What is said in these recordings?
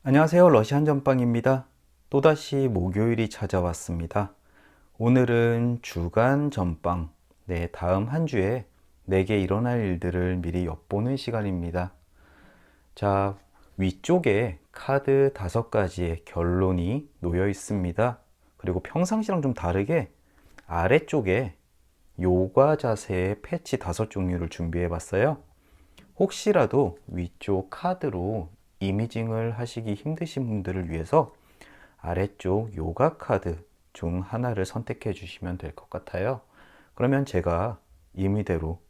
안녕하세요. 러시안 전빵입니다. 또다시 목요일이 찾아왔습니다. 오늘은 주간 전빵, 다음 한 주에 내게 일어날 일들을 미리 엿보는 시간입니다. 자, 위쪽에 카드 5가지의 결론이 놓여 있습니다. 그리고 평상시랑 좀 다르게 아래쪽에 요가 자세의 패치 5종류를 준비해 봤어요. 혹시라도 위쪽 카드로 이미징을 하시기 힘드신 분들을 위해서 아래쪽 요가 카드 중 하나를 선택해 주시면 될 것 같아요. 그러면 제가 임의대로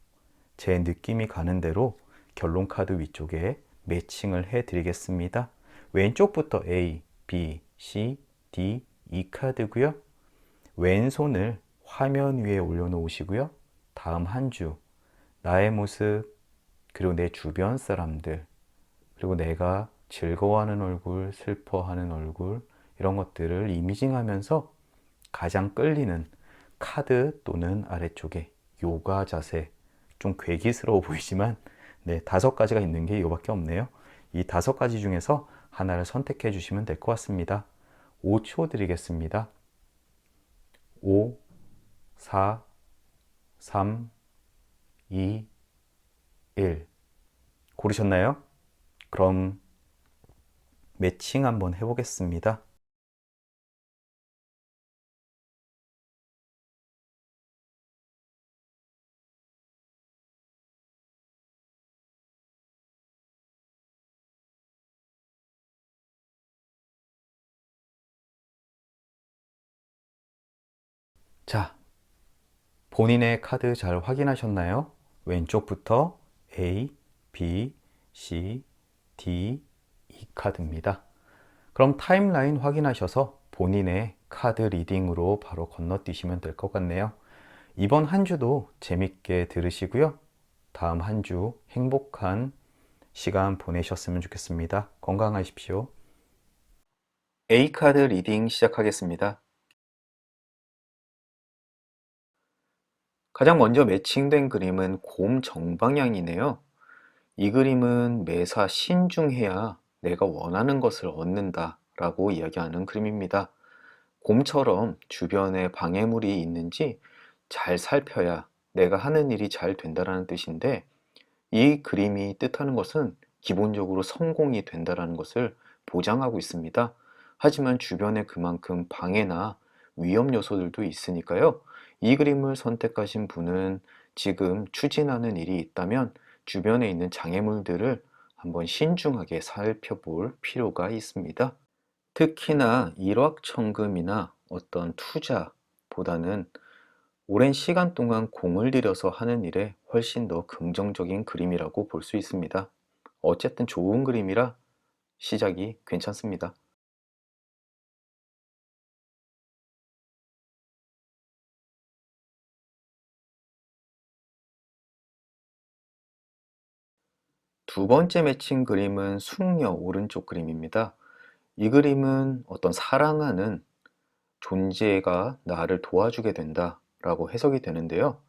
제 느낌이 가는 대로 결론 카드 위쪽에 매칭을 해 드리겠습니다. 왼쪽부터 A, B, C, D, E 카드고요. 왼손을 화면 위에 올려놓으시고요. 다음 한 주 나의 모습, 그리고 내 주변 사람들, 그리고 내가 즐거워하는 얼굴, 슬퍼하는 얼굴, 이런 것들을 이미징하면서 가장 끌리는 카드 또는 아래쪽에 요가 자세, 좀 괴기스러워 보이지만 5가지가 있는 게 이거밖에 없네요. 이 5가지 중에서 하나를 선택해 주시면 될 것 같습니다. 5초 드리겠습니다. 5, 4, 3, 2, 1. 고르셨나요? 그럼 매칭 한번 해보겠습니다. 자, 본인의 카드 잘 확인하셨나요? 왼쪽부터 A, B, C, D, E 카드입니다. 그럼 타임라인 확인하셔서 본인의 카드 리딩으로 바로 건너뛰시면 될 것 같네요. 이번 한 주도 재밌게 들으시고요. 다음 한 주 행복한 시간 보내셨으면 좋겠습니다. 건강하십시오. A 카드 리딩 시작하겠습니다. 가장 먼저 매칭된 그림은 곰 정방향이네요. 이 그림은 매사 신중해야 내가 원하는 것을 얻는다 라고 이야기하는 그림입니다. 곰처럼 주변에 방해물이 있는지 잘 살펴야 내가 하는 일이 잘 된다는 뜻인데, 이 그림이 뜻하는 것은 기본적으로 성공이 된다는 것을 보장하고 있습니다. 하지만 주변에 그만큼 방해나 위험 요소들도 있으니까요. 이 그림을 선택하신 분은 지금 추진하는 일이 있다면 주변에 있는 장애물들을 한번 신중하게 살펴볼 필요가 있습니다. 특히나 일확천금이나 어떤 투자보다는 오랜 시간 동안 공을 들여서 하는 일에 훨씬 더 긍정적인 그림이라고 볼 수 있습니다. 어쨌든 좋은 그림이라 시작이 괜찮습니다. 두 번째 매칭 그림은 숙녀 오른쪽 그림입니다. 이 그림은 어떤 사랑하는 존재가 나를 도와주게 된다 라고 해석이 되는데요.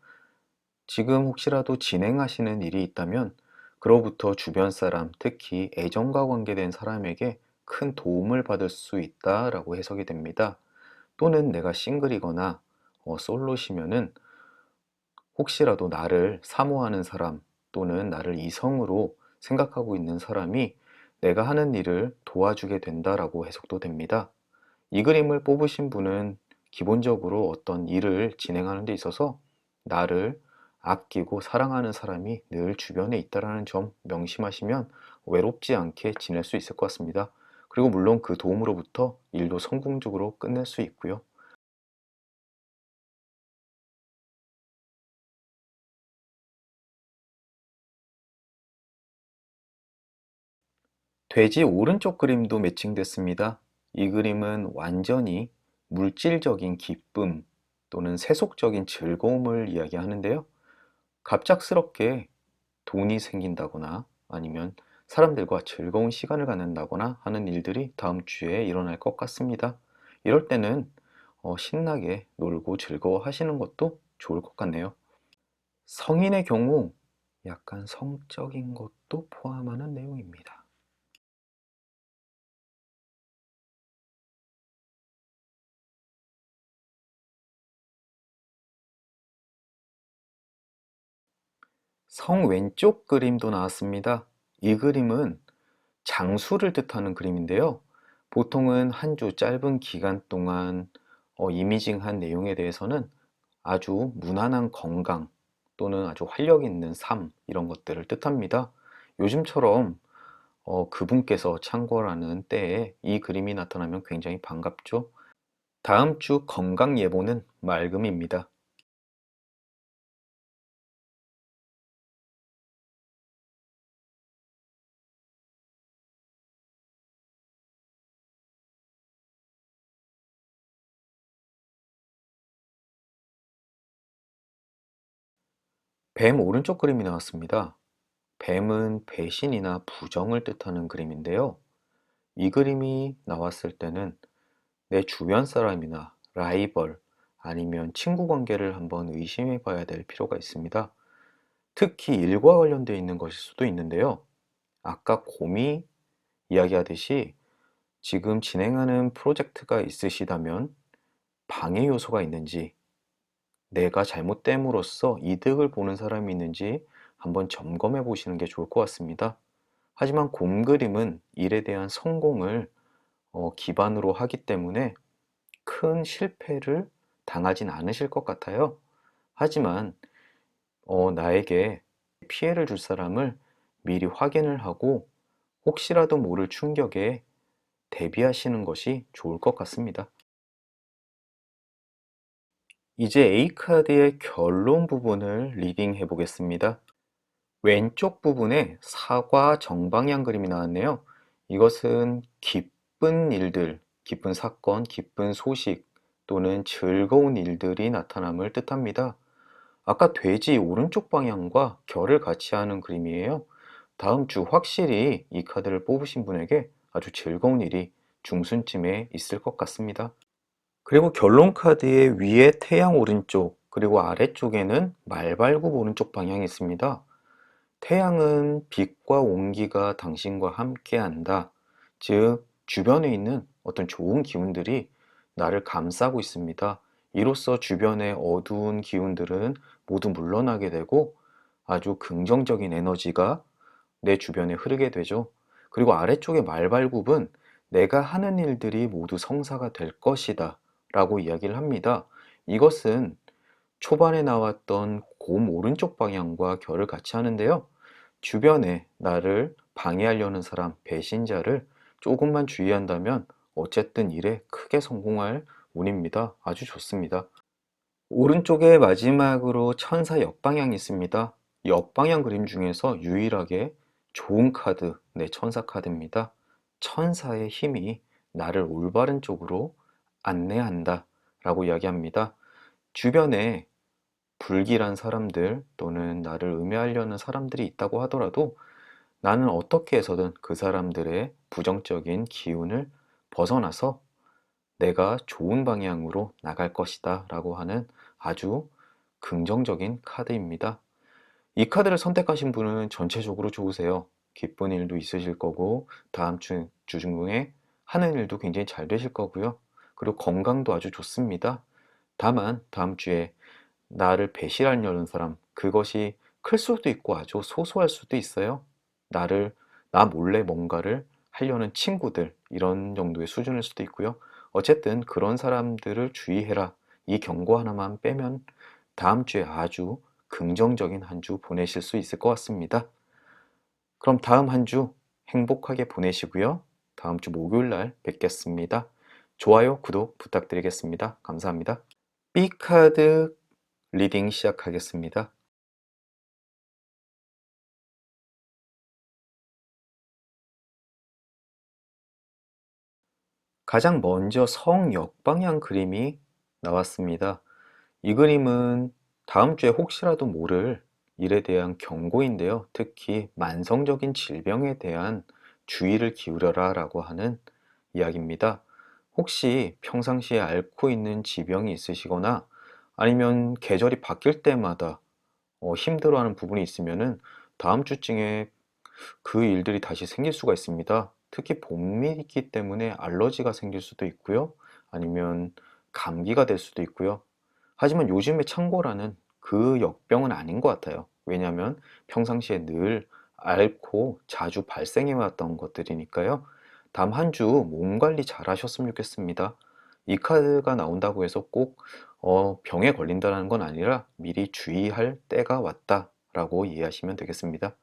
지금 혹시라도 진행하시는 일이 있다면 그로부터 주변 사람, 특히 애정과 관계된 사람에게 큰 도움을 받을 수 있다라고 해석이 됩니다. 또는 내가 싱글이거나 솔로시면은 혹시라도 나를 사모하는 사람 또는 나를 이성으로 생각하고 있는 사람이 내가 하는 일을 도와주게 된다라고 해석도 됩니다. 이 그림을 뽑으신 분은 기본적으로 어떤 일을 진행하는 데 있어서 나를 아끼고 사랑하는 사람이 늘 주변에 있다는 점 명심하시면 외롭지 않게 지낼 수 있을 것 같습니다. 그리고 물론 그 도움으로부터 일도 성공적으로 끝낼 수 있고요. 돼지 오른쪽 그림도 매칭됐습니다. 이 그림은 완전히 물질적인 기쁨 또는 세속적인 즐거움을 이야기하는데요. 갑작스럽게 돈이 생긴다거나 아니면 사람들과 즐거운 시간을 갖는다거나 하는 일들이 다음 주에 일어날 것 같습니다. 이럴 때는 신나게 놀고 즐거워하시는 것도 좋을 것 같네요. 성인의 경우 약간 성적인 것도 포함하는 내용입니다. 성 왼쪽 그림도 나왔습니다. 이 그림은 장수를 뜻하는 그림인데요. 보통은 한 주 짧은 기간 동안 이미징한 내용에 대해서는 아주 무난한 건강 또는 아주 활력 있는 삶 이런 것들을 뜻합니다. 요즘처럼 그분께서 창궐하는 때에 이 그림이 나타나면 굉장히 반갑죠. 다음 주 건강 예보는 맑음입니다. 뱀 오른쪽 그림이 나왔습니다. 뱀은 배신이나 부정을 뜻하는 그림인데요. 이 그림이 나왔을 때는 내 주변 사람이나 라이벌 아니면 친구 관계를 한번 의심해 봐야 될 필요가 있습니다. 특히 일과 관련되어 있는 것일 수도 있는데요. 아까 곰이 이야기하듯이 지금 진행하는 프로젝트가 있으시다면 방해 요소가 있는지, 내가 잘못됨으로써 이득을 보는 사람이 있는지 한번 점검해 보시는 게 좋을 것 같습니다. 하지만 곰 그림은 일에 대한 성공을 기반으로 하기 때문에 큰 실패를 당하진 않으실 것 같아요. 하지만 나에게 피해를 줄 사람을 미리 확인을 하고 혹시라도 모를 충격에 대비하시는 것이 좋을 것 같습니다. 이제 A카드의 결론 부분을 리딩해 보겠습니다. 왼쪽 부분에 사과 정방향 그림이 나왔네요. 이것은 기쁜 일들, 기쁜 사건, 기쁜 소식 또는 즐거운 일들이 나타남을 뜻합니다. 아까 돼지 오른쪽 방향과 결을 같이 하는 그림이에요. 다음 주 확실히 이 카드를 뽑으신 분에게 아주 즐거운 일이 중순쯤에 있을 것 같습니다. 그리고 결론 카드의 위에 태양 오른쪽, 그리고 아래쪽에는 말발굽 오른쪽 방향이 있습니다. 태양은 빛과 온기가 당신과 함께 한다. 즉, 주변에 있는 어떤 좋은 기운들이 나를 감싸고 있습니다. 이로써 주변의 어두운 기운들은 모두 물러나게 되고 아주 긍정적인 에너지가 내 주변에 흐르게 되죠. 그리고 아래쪽의 말발굽은 내가 하는 일들이 모두 성사가 될 것이다 라고 이야기를 합니다. 이것은 초반에 나왔던 곰 오른쪽 방향과 결을 같이 하는데요. 주변에 나를 방해하려는 사람, 배신자를 조금만 주의한다면 어쨌든 일에 크게 성공할 운입니다. 아주 좋습니다. 오른쪽에 마지막으로 천사 역방향이 있습니다. 역방향 그림 중에서 유일하게 좋은 카드, 네, 천사 카드입니다. 천사의 힘이 나를 올바른 쪽으로 안내한다 라고 이야기합니다. 주변에 불길한 사람들 또는 나를 음해하려는 사람들이 있다고 하더라도 나는 어떻게 해서든 그 사람들의 부정적인 기운을 벗어나서 내가 좋은 방향으로 나갈 것이다 라고 하는 아주 긍정적인 카드입니다. 이 카드를 선택하신 분은 전체적으로 좋으세요. 기쁜 일도 있으실 거고 다음 주 중에 하는 일도 굉장히 잘 되실 거고요. 그리고 건강도 아주 좋습니다. 다만 다음 주에 나를 배신하려는 사람, 그것이 클 수도 있고 아주 소소할 수도 있어요. 나 몰래 뭔가를 하려는 친구들, 이런 정도의 수준일 수도 있고요. 어쨌든 그런 사람들을 주의해라. 이 경고 하나만 빼면 다음 주에 아주 긍정적인 한 주 보내실 수 있을 것 같습니다. 그럼 다음 한 주 행복하게 보내시고요. 다음 주 목요일 날 뵙겠습니다. 좋아요, 구독 부탁드리겠습니다. 감사합니다. B카드 리딩 시작하겠습니다. 가장 먼저 성 역방향 그림이 나왔습니다. 이 그림은 다음 주에 혹시라도 모를 일에 대한 경고인데요. 특히 만성적인 질병에 대한 주의를 기울여라 라고 하는 이야기입니다. 혹시 평상시에 앓고 있는 지병이 있으시거나 아니면 계절이 바뀔 때마다 힘들어하는 부분이 있으면은 다음 주쯤에 그 일들이 다시 생길 수가 있습니다. 특히 봄이기 때문에 알러지가 생길 수도 있고요. 아니면 감기가 될 수도 있고요. 하지만 요즘에 창고라는 그 역병은 아닌 것 같아요. 왜냐하면 평상시에 늘 앓고 자주 발생해 왔던 것들이니까요. 다음 한 주 몸 관리 잘 하셨으면 좋겠습니다. 이 카드가 나온다고 해서 꼭 병에 걸린다는 건 아니라 미리 주의할 때가 왔다라고 이해하시면 되겠습니다.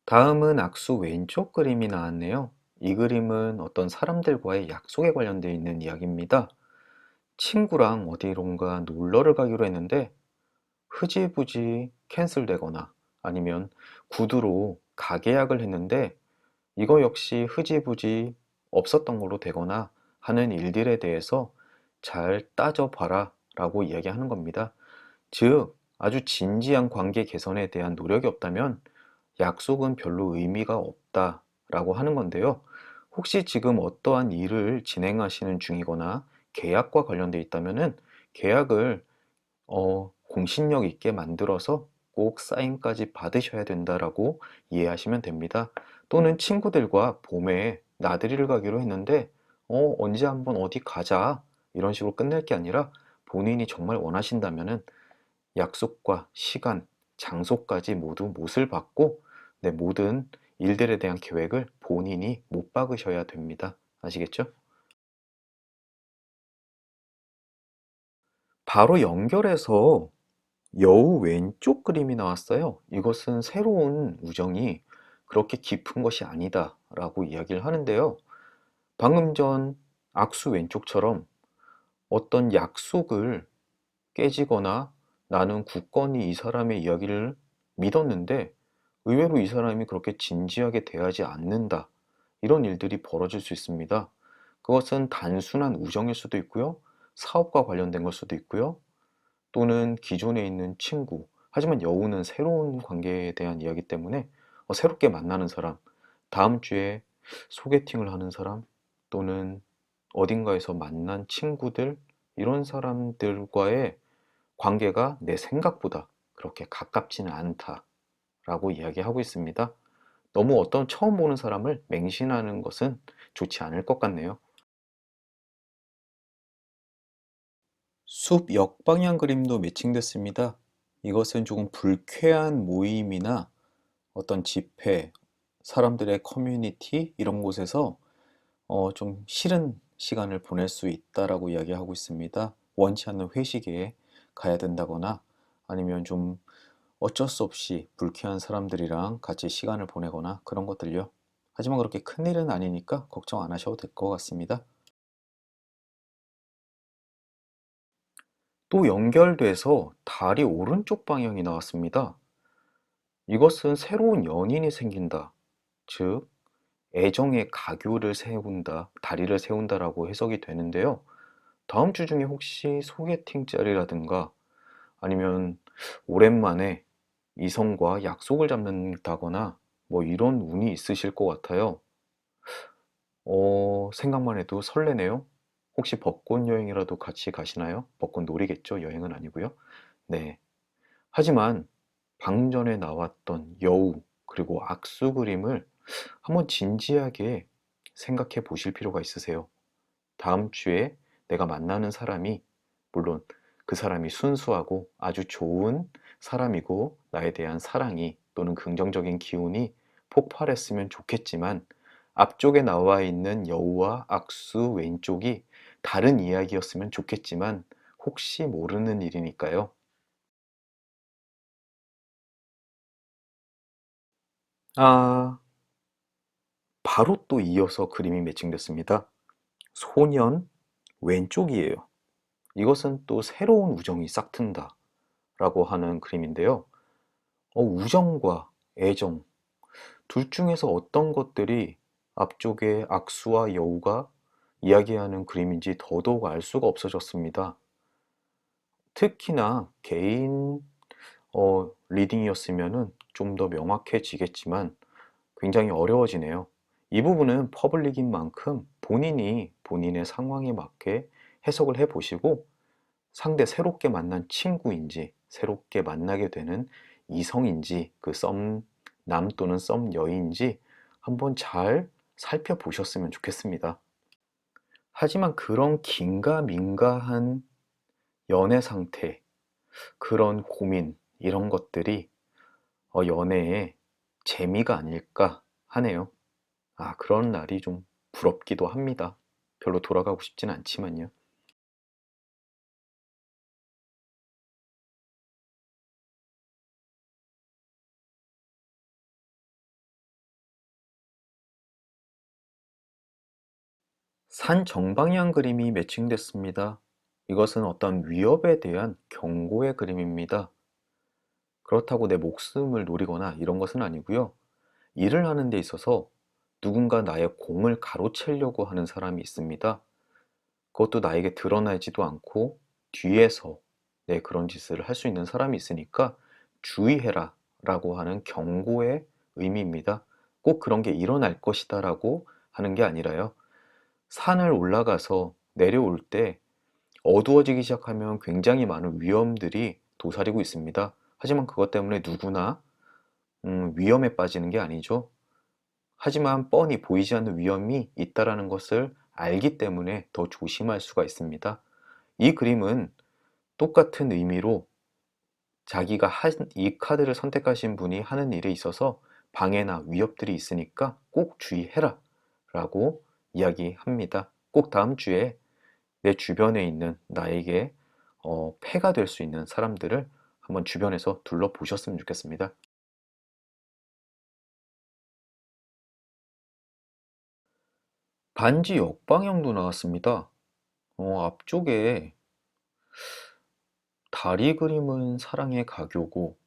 다음은 악수 왼쪽 그림이 나왔네요. 이 그림은 어떤 사람들과의 약속에 관련되어 있는 이야기입니다. 친구랑 어디론가 놀러를 가기로 했는데 흐지부지 캔슬되거나 아니면 구두로 가계약을 했는데 이거 역시 흐지부지 없었던 걸로 되거나 하는 일들에 대해서 잘 따져봐라 라고 이야기하는 겁니다. 즉, 아주 진지한 관계 개선에 대한 노력이 없다면 약속은 별로 의미가 없다라고 하는 건데요. 혹시 지금 어떠한 일을 진행하시는 중이거나 계약과 관련돼 있다면은 계약을 공신력 있게 만들어서 꼭 사인까지 받으셔야 된다라고 이해하시면 됩니다. 또는 친구들과 봄에 나들이를 가기로 했는데 언제 한번 어디 가자 이런 식으로 끝낼 게 아니라 본인이 정말 원하신다면은 약속과 시간, 장소까지 모두 못을 받고 내 모든 일들에 대한 계획을 본인이 못 박으셔야 됩니다. 아시겠죠? 바로 연결해서 여우 왼쪽 그림이 나왔어요. 이것은 새로운 우정이 그렇게 깊은 것이 아니다 라고 이야기를 하는데요. 방금 전 악수 왼쪽처럼 어떤 약속을 깨지거나 나는 굳건히 이 사람의 이야기를 믿었는데 의외로 이 사람이 그렇게 진지하게 대하지 않는다. 이런 일들이 벌어질 수 있습니다. 그것은 단순한 우정일 수도 있고요. 사업과 관련된 걸 수도 있고요. 또는 기존에 있는 친구. 하지만 여우는 새로운 관계에 대한 이야기 때문에 새롭게 만나는 사람, 다음 주에 소개팅을 하는 사람, 또는 어딘가에서 만난 친구들, 이런 사람들과의 관계가 내 생각보다 그렇게 가깝지는 않다라고 이야기하고 있습니다. 너무 어떤 처음 보는 사람을 맹신하는 것은 좋지 않을 것 같네요. 숲 역방향 그림도 매칭됐습니다. 이것은 조금 불쾌한 모임이나 어떤 집회, 사람들의 커뮤니티 이런 곳에서 좀 싫은 시간을 보낼 수 있다라고 이야기하고 있습니다. 원치 않는 회식에 가야 된다거나 아니면 좀 어쩔 수 없이 불쾌한 사람들이랑 같이 시간을 보내거나 그런 것들요. 하지만 그렇게 큰일은 아니니까 걱정 안 하셔도 될 것 같습니다. 또 연결돼서 다리 오른쪽 방향이 나왔습니다. 이것은 새로운 연인이 생긴다. 즉, 애정의 가교를 세운다, 다리를 세운다라고 해석이 되는데요. 다음 주 중에 혹시 소개팅 짤이라든가 아니면 오랜만에 이성과 약속을 잡는다거나 뭐 이런 운이 있으실 것 같아요. 생각만 해도 설레네요. 혹시 벚꽃 여행이라도 같이 가시나요? 벚꽃 놀이겠죠? 여행은 아니고요. 네. 하지만 방금 전에 나왔던 여우 그리고 악수 그림을 한번 진지하게 생각해 보실 필요가 있으세요. 다음 주에 내가 만나는 사람이 물론 그 사람이 순수하고 아주 좋은 사람이고 나에 대한 사랑이 또는 긍정적인 기운이 폭발했으면 좋겠지만 앞쪽에 나와 있는 여우와 악수 왼쪽이 다른 이야기였으면 좋겠지만 혹시 모르는 일이니까요. 아, 바로 또 이어서 그림이 매칭됐습니다. 소년 왼쪽이에요. 이것은 또 새로운 우정이 싹튼다 라고 하는 그림인데요. 우정과 애정, 둘 중에서 어떤 것들이 앞쪽에 악수와 여우가 이야기하는 그림인지 더더욱 알 수가 없어졌습니다. 특히나 개인 리딩이었으면 좀 더 명확해지겠지만 굉장히 어려워지네요. 이 부분은 퍼블릭인 만큼 본인이 본인의 상황에 맞게 해석을 해보시고 상대 새롭게 만난 친구인지 새롭게 만나게 되는 이성인지 그 썸남 또는 썸 여인지 한번 잘 살펴보셨으면 좋겠습니다. 하지만 그런 긴가민가한 연애 상태, 그런 고민, 이런 것들이 연애의 재미가 아닐까 하네요. 그런 날이 좀 부럽기도 합니다. 별로 돌아가고 싶진 않지만요. 산 정방향 그림이 매칭됐습니다. 이것은 어떤 위협에 대한 경고의 그림입니다. 그렇다고 내 목숨을 노리거나 이런 것은 아니고요. 일을 하는 데 있어서 누군가 나의 공을 가로채려고 하는 사람이 있습니다. 그것도 나에게 드러나지도 않고 뒤에서 그런 짓을 할 수 있는 사람이 있으니까 주의해라 라고 하는 경고의 의미입니다. 꼭 그런 게 일어날 것이다 라고 하는 게 아니라요. 산을 올라가서 내려올 때 어두워지기 시작하면 굉장히 많은 위험들이 도사리고 있습니다. 하지만 그것 때문에 누구나 위험에 빠지는 게 아니죠. 하지만 뻔히 보이지 않는 위험이 있다라는 것을 알기 때문에 더 조심할 수가 있습니다. 이 그림은 똑같은 의미로 자기가 이 카드를 선택하신 분이 하는 일에 있어서 방해나 위협들이 있으니까 꼭 주의해라 라고 이야기합니다. 꼭 다음 주에 내 주변에 있는 나에게 폐가 될 수 있는 사람들을 한번 주변에서 둘러보셨으면 좋겠습니다. 반지 역방향도 나왔습니다. 앞쪽에 다리 그림은 사랑의 가교고,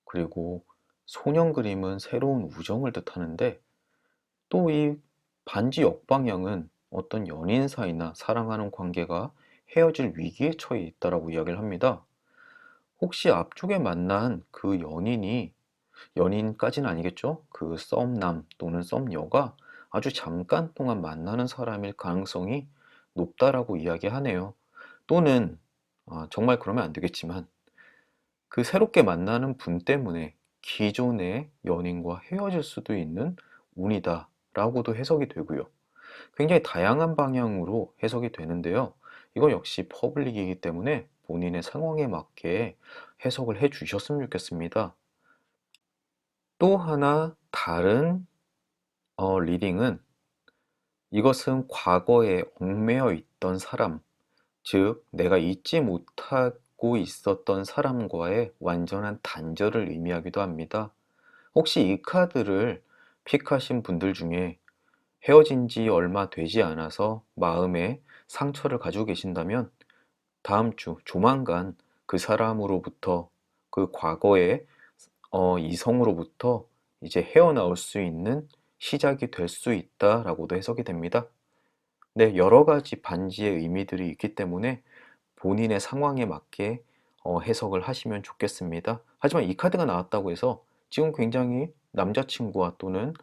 그리고 소년 그림은 새로운 우정을 뜻하는데, 또 이 반지 역방향은 어떤 연인 사이나 사랑하는 관계가 헤어질 위기에 처해 있다라고 이야기를 합니다. 혹시 앞쪽에 만난 그 연인이, 연인까지는 아니겠죠? 그 썸남 또는 썸녀가 아주 잠깐 동안 만나는 사람일 가능성이 높다라고 이야기하네요. 또는 정말 그러면 안 되겠지만 그 새롭게 만나는 분 때문에 기존의 연인과 헤어질 수도 있는 운이다 라고도 해석이 되고요. 굉장히 다양한 방향으로 해석이 되는데요. 이거 역시 퍼블릭이기 때문에 본인의 상황에 맞게 해석을 해 주셨으면 좋겠습니다. 또 하나 다른 리딩은, 이것은 과거에 얽매여 있던 사람, 즉 내가 잊지 못하고 있었던 사람과의 완전한 단절을 의미하기도 합니다. 혹시 이 카드를 픽하신 분들 중에 헤어진 지 얼마 되지 않아서 마음에 상처를 가지고 계신다면 다음 주 조만간 그 사람으로부터, 그 과거의 이성으로부터 이제 헤어나올 수 있는 시작이 될 수 있다라고도 해석이 됩니다. 네, 여러 가지 반지의 의미들이 있기 때문에 본인의 상황에 맞게 해석을 하시면 좋겠습니다. 하지만 이 카드가 나왔다고 해서 지금 굉장히 남자친구와 또는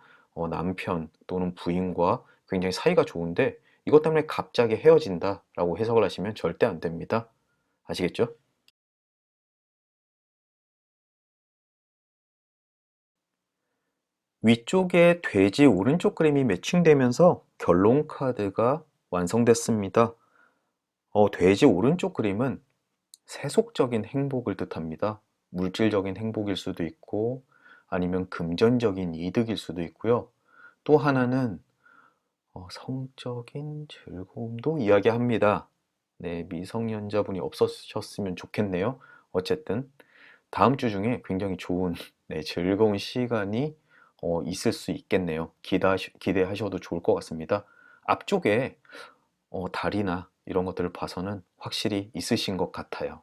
남편 또는 부인과 굉장히 사이가 좋은데 이것 때문에 갑자기 헤어진다라고 해석을 하시면 절대 안 됩니다. 아시겠죠? 위쪽에 돼지 오른쪽 그림이 매칭되면서 결론 카드가 완성됐습니다. 돼지 오른쪽 그림은 세속적인 행복을 뜻합니다. 물질적인 행복일 수도 있고 아니면 금전적인 이득일 수도 있고요. 또 하나는 성적인 즐거움도 이야기합니다. 네, 미성년자분이 없으셨으면 좋겠네요. 어쨌든 다음 주 중에 굉장히 좋은 네, 즐거운 시간이 있을 수 있겠네요. 기대하셔도 좋을 것 같습니다. 앞쪽에 달이나 이런 것들을 봐서는 확실히 있으신 것 같아요.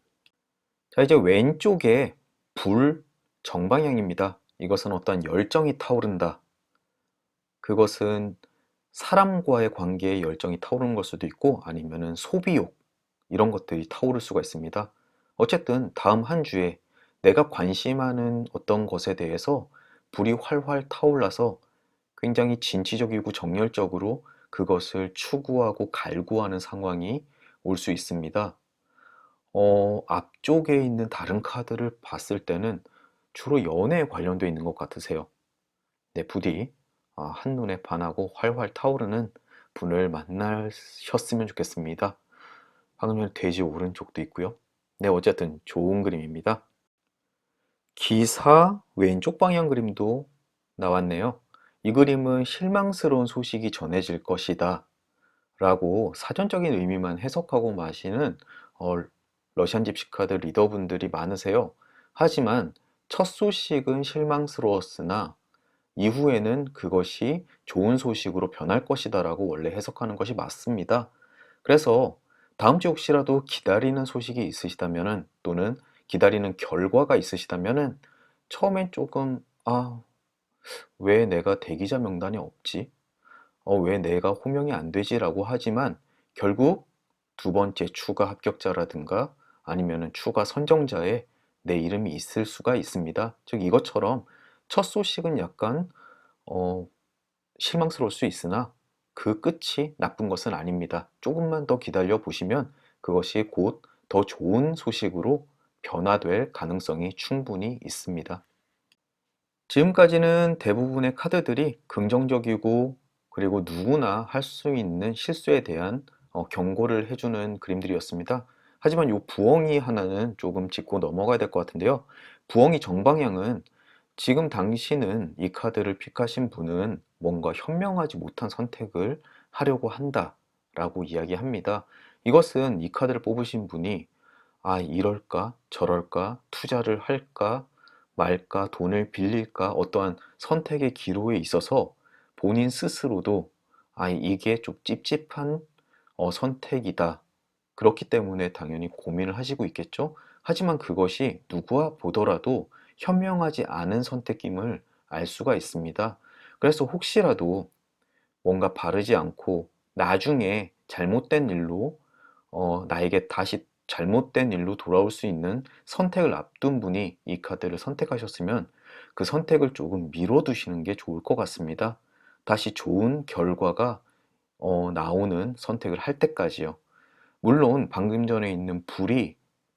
자, 이제 왼쪽에 불 정방향입니다. 이것은 어떤 열정이 타오른다. 그것은 사람과의 관계에 열정이 타오르는 걸 수도 있고 아니면은 소비욕 이런 것들이 타오를 수가 있습니다. 어쨌든 다음 한 주에 내가 관심하는 어떤 것에 대해서 불이 활활 타올라서 굉장히 진취적이고 정열적으로 그것을 추구하고 갈구하는 상황이 올 수 있습니다. 앞쪽에 있는 다른 카드를 봤을 때는 주로 연애에 관련되어 있는 것 같으세요. 네, 부디 한눈에 반하고 활활 타오르는 분을 만나셨으면 좋겠습니다. 방금 전에 돼지 오른쪽도 있고요. 네, 어쨌든 좋은 그림입니다. 기사 왼쪽 방향 그림도 나왔네요. 이 그림은 실망스러운 소식이 전해질 것이다 라고 사전적인 의미만 해석하고 마시는 어, 러시안 집시 카드 리더분들이 많으세요. 하지만 첫 소식은 실망스러웠으나 이후에는 그것이 좋은 소식으로 변할 것이다 라고 원래 해석하는 것이 맞습니다. 그래서 다음 주 혹시라도 기다리는 소식이 있으시다면은, 또는 기다리는 결과가 있으시다면은 처음엔 조금 왜 내가 대기자 명단에 없지? 왜 내가 호명이 안 되지? 라고 하지만 결국 두 번째 추가 합격자라든가 아니면은 추가 선정자에 내 이름이 있을 수가 있습니다. 즉 이것처럼 첫 소식은 약간 어, 실망스러울 수 있으나 그 끝이 나쁜 것은 아닙니다. 조금만 더 기다려 보시면 그것이 곧 더 좋은 소식으로 변화될 가능성이 충분히 있습니다. 지금까지는 대부분의 카드들이 긍정적이고, 그리고 누구나 할 수 있는 실수에 대한 경고를 해주는 그림들이었습니다. 하지만 이 부엉이 하나는 조금 짚고 넘어가야 될 것 같은데요. 부엉이 정방향은 지금 당신은, 이 카드를 픽하신 분은 뭔가 현명하지 못한 선택을 하려고 한다 라고 이야기합니다. 이것은 이 카드를 뽑으신 분이 이럴까 저럴까, 투자를 할까 말까, 돈을 빌릴까, 어떠한 선택의 기로에 있어서 본인 스스로도 이게 좀 찝찝한 선택이다. 그렇기 때문에 당연히 고민을 하시고 있겠죠. 하지만 그것이 누구와 보더라도 현명하지 않은 선택임을 알 수가 있습니다. 그래서 혹시라도 뭔가 바르지 않고 나중에 잘못된 일로 나에게 다시 잘못된 일로 돌아올 수 있는 선택을 앞둔 분이 이 카드를 선택하셨으면 그 선택을 조금 미뤄두시는 게 좋을 것 같습니다. 다시 좋은 결과가 나오는 선택을 할 때까지요. 물론 방금 전에 있는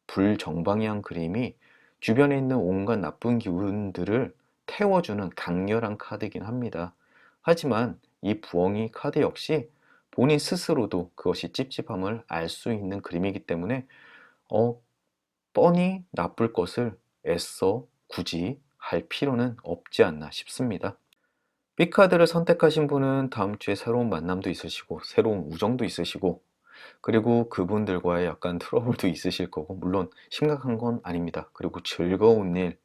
불정방향 그림이 주변에 있는 온갖 나쁜 기운들을 태워주는 강렬한 카드이긴 합니다. 하지만 이 부엉이 카드 역시 본인 스스로도 그것이 찝찝함을 알 수 있는 그림이기 때문에 어, 뻔히 나쁠 것을 애써 굳이 할 필요는 없지 않나 싶습니다. B카드를 선택하신 분은 다음 주에 새로운 만남도 있으시고, 새로운 우정도 있으시고, 그리고 그분들과의 약간 트러블도 있으실 거고, 물론 심각한 건 아닙니다. 그리고 즐거운 일,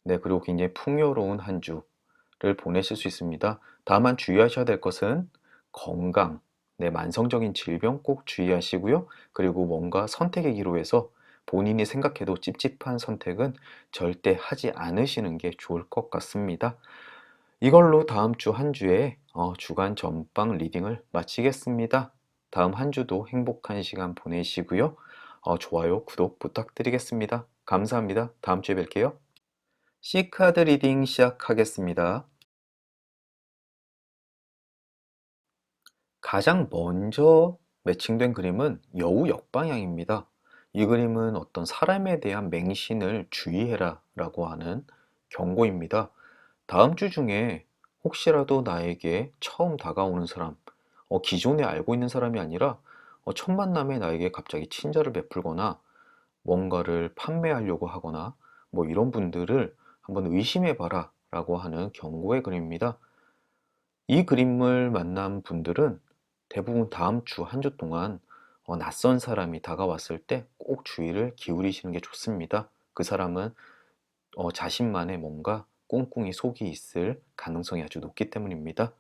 네, 그리고 굉장히 풍요로운 한 주를 보내실 수 있습니다. 다만 주의하셔야 될 것은 건강, 네, 만성적인 질병 꼭 주의하시고요. 그리고 뭔가 선택의 기로에서 본인이 생각해도 찝찝한 선택은 절대 하지 않으시는 게 좋을 것 같습니다. 이걸로 다음 주 한 주의 주간 전방 리딩을 마치겠습니다. 다음 한 주도 행복한 시간 보내시고요. 좋아요, 구독 부탁드리겠습니다. 감사합니다. 다음 주에 뵐게요. C카드 리딩 시작하겠습니다. 가장 먼저 매칭된 그림은 여우 역방향입니다. 이 그림은 어떤 사람에 대한 맹신을 주의해라 라고 하는 경고입니다. 다음 주 중에 혹시라도 나에게 처음 다가오는 사람, 기존에 알고 있는 사람이 아니라 첫 만남에 나에게 갑자기 친절을 베풀거나 뭔가를 판매하려고 하거나 뭐 이런 분들을 한번 의심해 봐라 라고 하는 경고의 그림입니다. 이 그림을 만난 분들은 대부분 다음 주 한 주 동안 낯선 사람이 다가왔을 때 꼭 주의를 기울이시는 게 좋습니다. 그 사람은 자신만의 뭔가 꿍꿍이 속이 있을 가능성이 아주 높기 때문입니다.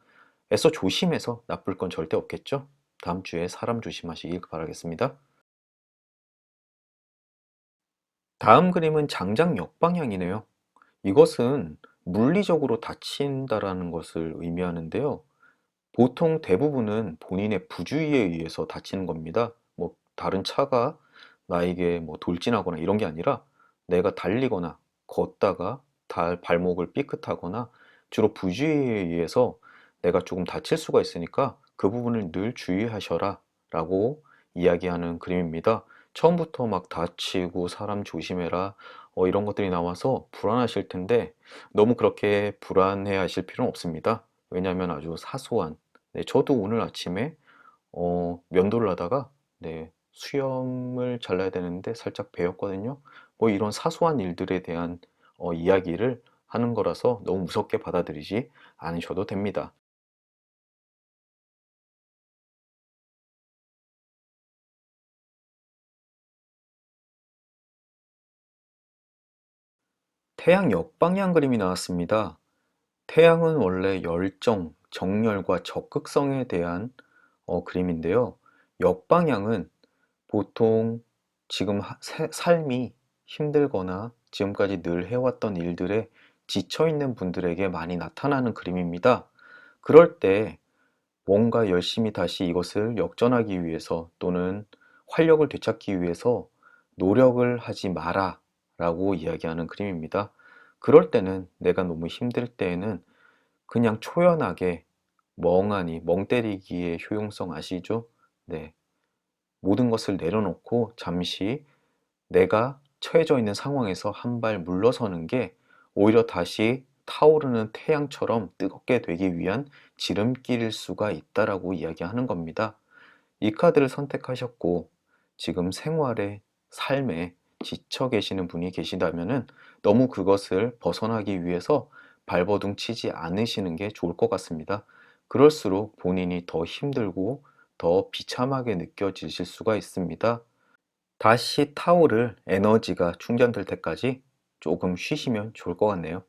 애써 조심해서 나쁠 건 절대 없겠죠? 다음 주에 사람 조심하시길 바라겠습니다. 다음 그림은 장작 역방향이네요. 이것은 물리적으로 다친다라는 것을 의미하는데요. 보통 대부분은 본인의 부주의에 의해서 다치는 겁니다. 뭐 다른 차가 나에게 뭐 돌진하거나 이런 게 아니라 내가 달리거나 걷다가 발목을 삐끗하거나 주로 부주의에 의해서 내가 조금 다칠 수가 있으니까 그 부분을 늘 주의하셔라 라고 이야기하는 그림입니다. 처음부터 막 다치고 사람 조심해라 이런 것들이 나와서 불안하실 텐데 너무 그렇게 불안해 하실 필요는 없습니다. 왜냐하면 아주 사소한, 네, 저도 오늘 아침에 면도를 하다가, 네, 수염을 잘라야 되는데 살짝 베었거든요. 뭐 이런 사소한 일들에 대한 이야기를 하는 거라서 너무 무섭게 받아들이지 않으셔도 됩니다. 태양 역방향 그림이 나왔습니다. 태양은 원래 열정, 정열과 적극성에 대한 그림인데요. 역방향은 보통 지금 삶이 힘들거나 지금까지 늘 해왔던 일들에 지쳐있는 분들에게 많이 나타나는 그림입니다. 그럴 때 뭔가 열심히 다시 이것을 역전하기 위해서 또는 활력을 되찾기 위해서 노력을 하지 마라 라고 이야기하는 그림입니다. 그럴 때는, 내가 너무 힘들 때에는 그냥 초연하게 멍하니, 멍 때리기의 효용성 아시죠? 네. 모든 것을 내려놓고 잠시 내가 처해져 있는 상황에서 한 발 물러서는 게 오히려 다시 타오르는 태양처럼 뜨겁게 되기 위한 지름길일 수가 있다라고 이야기하는 겁니다. 이 카드를 선택하셨고 지금 생활에, 삶에 지쳐 계시는 분이 계시다면은 너무 그것을 벗어나기 위해서 발버둥 치지 않으시는 게 좋을 것 같습니다. 그럴수록 본인이 더 힘들고 더 비참하게 느껴지실 수가 있습니다. 다시 타오를 에너지가 충전될 때까지 조금 쉬시면 좋을 것 같네요.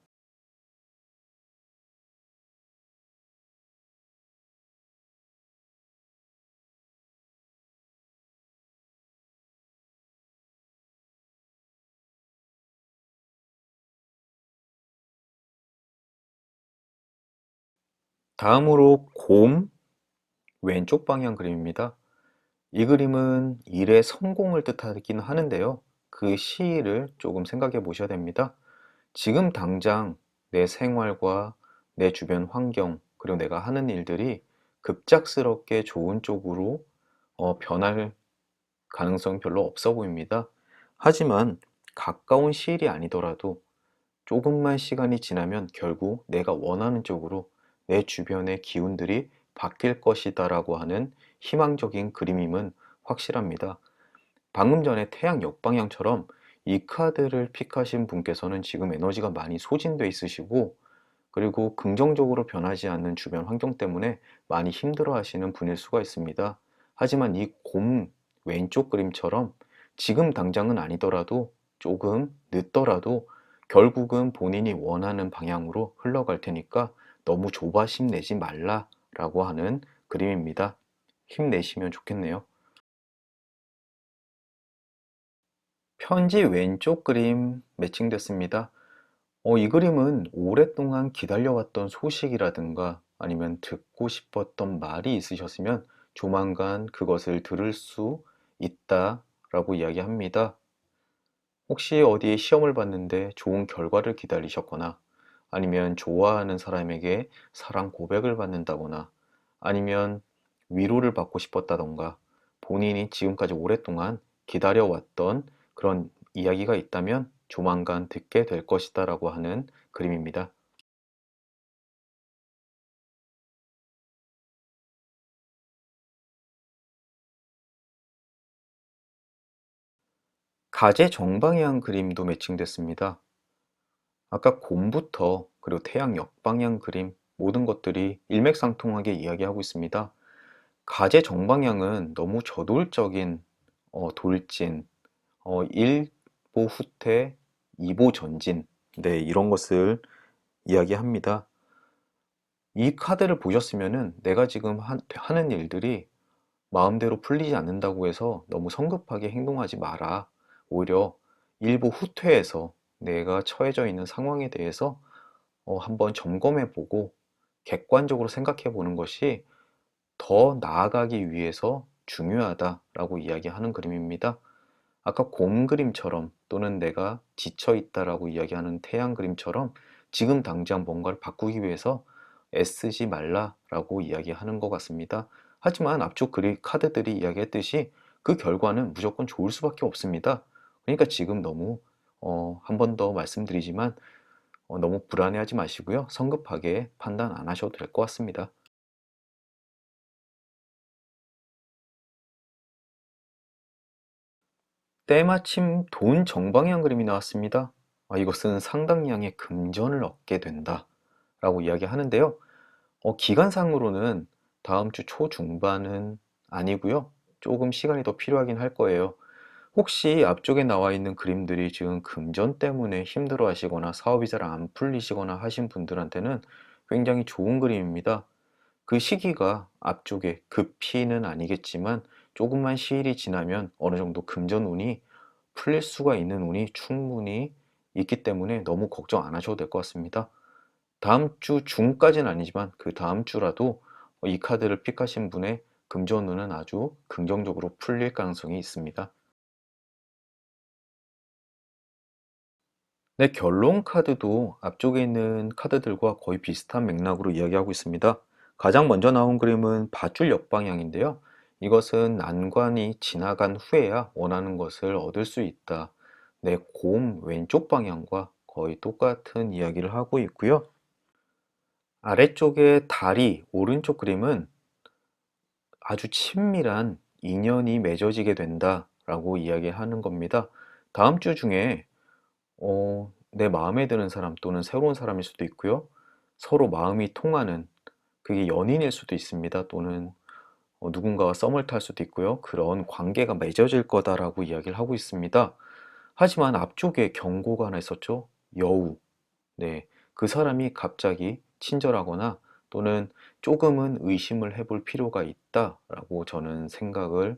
다음으로 곰 왼쪽 방향 그림입니다. 이 그림은 일의 성공을 뜻하긴 하는데요. 그 시일을 조금 생각해 보셔야 됩니다. 지금 당장 내 생활과 내 주변 환경, 그리고 내가 하는 일들이 급작스럽게 좋은 쪽으로 변할 가능성이 별로 없어 보입니다. 하지만 가까운 시일이 아니더라도 조금만 시간이 지나면 결국 내가 원하는 쪽으로 내 주변의 기운들이 바뀔 것이다라고 하는 희망적인 그림임은 확실합니다. 방금 전에 태양 역방향처럼 이 카드를 픽하신 분께서는 지금 에너지가 많이 소진돼 있으시고, 그리고 긍정적으로 변하지 않는 주변 환경 때문에 많이 힘들어 하시는 분일 수가 있습니다. 하지만 이 곰 왼쪽 그림처럼 지금 당장은 아니더라도 조금 늦더라도 결국은 본인이 원하는 방향으로 흘러갈 테니까 너무 조바심 내지 말라라고 하는 그림입니다. 힘내시면 좋겠네요. 편지 왼쪽 그림 매칭됐습니다. 이 그림은 오랫동안 기다려왔던 소식이라든가 아니면 듣고 싶었던 말이 있으셨으면 조만간 그것을 들을 수 있다라고 이야기합니다. 혹시 어디 시험을 봤는데 좋은 결과를 기다리셨거나 아니면 좋아하는 사람에게 사랑 고백을 받는다거나 아니면 위로를 받고 싶었다던가 본인이 지금까지 오랫동안 기다려왔던 그런 이야기가 있다면 조만간 듣게 될 것이다 라고 하는 그림입니다. 가제 정방향 그림도 매칭됐습니다. 아까 곰부터 그리고 태양 역방향 그림 모든 것들이 일맥상통하게 이야기하고 있습니다. 가제 정방향은 너무 저돌적인 돌진, 일보 후퇴, 이보 전진, 네, 이런 것을 이야기합니다. 이 카드를 보셨으면은 내가 지금 하는 일들이 마음대로 풀리지 않는다고 해서 너무 성급하게 행동하지 마라. 오히려 일부 후퇴해서 내가 처해져 있는 상황에 대해서 한번 점검해 보고 객관적으로 생각해 보는 것이 더 나아가기 위해서 중요하다라고 이야기하는 그림입니다. 아까 곰 그림처럼 또는 내가 지쳐 있다라고 이야기하는 태양 그림처럼 지금 당장 뭔가를 바꾸기 위해서 애쓰지 말라라고 이야기하는 것 같습니다. 하지만 앞쪽 카드들이 이야기했듯이 그 결과는 무조건 좋을 수밖에 없습니다. 그러니까 지금 너무 한 번 더 말씀드리지만 너무 불안해하지 마시고요. 성급하게 판단 안 하셔도 될 것 같습니다. 때마침 돈 정방향 그림이 나왔습니다. 이것은 상당량의 금전을 얻게 된다 라고 이야기하는데요. 기간상으로는 다음 주 초중반은 아니고요. 조금 시간이 더 필요하긴 할 거예요. 혹시 앞쪽에 나와 있는 그림들이 지금 금전 때문에 힘들어 하시거나 사업이 잘 안 풀리시거나 하신 분들한테는 굉장히 좋은 그림입니다. 그 시기가 앞쪽에 급히는 아니겠지만 조금만 시일이 지나면 어느 정도 금전 운이 풀릴 수가 있는 운이 충분히 있기 때문에 너무 걱정 안 하셔도 될 것 같습니다. 다음 주 중까지는 아니지만 그 다음 주라도 이 카드를 픽하신 분의 금전 운은 아주 긍정적으로 풀릴 가능성이 있습니다. 네, 결론 카드도 앞쪽에 있는 카드들과 거의 비슷한 맥락으로 이야기하고 있습니다. 가장 먼저 나온 그림은 밧줄 역방향인데요. 이것은 난관이 지나간 후에야 원하는 것을 얻을 수 있다. 네, 곰 왼쪽 방향과 거의 똑같은 이야기를 하고 있고요. 아래쪽에 다리 오른쪽 그림은 아주 친밀한 인연이 맺어지게 된다라고 이야기하는 겁니다. 다음 주 중에 내 마음에 드는 사람 또는 새로운 사람일 수도 있고요. 서로 마음이 통하는 그게 연인일 수도 있습니다. 또는 누군가와 썸을 탈 수도 있고요. 그런 관계가 맺어질 거다라고 이야기를 하고 있습니다. 하지만 앞쪽에 경고가 하나 있었죠. 여우. 네. 그 사람이 갑자기 친절하거나 또는 조금은 의심을 해볼 필요가 있다라고 저는 생각을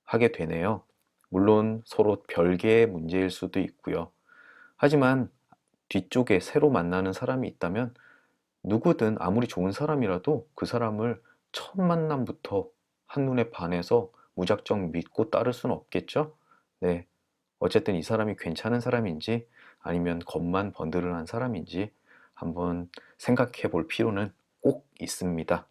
하게 되네요. 물론 서로 별개의 문제일 수도 있고요. 하지만 뒤쪽에 새로 만나는 사람이 있다면 누구든 아무리 좋은 사람이라도 그 사람을 첫 만남부터 한눈에 반해서 무작정 믿고 따를 수는 없겠죠? 네. 어쨌든 이 사람이 괜찮은 사람인지 아니면 겉만 번드른한 사람인지 한번 생각해 볼 필요는 꼭 있습니다.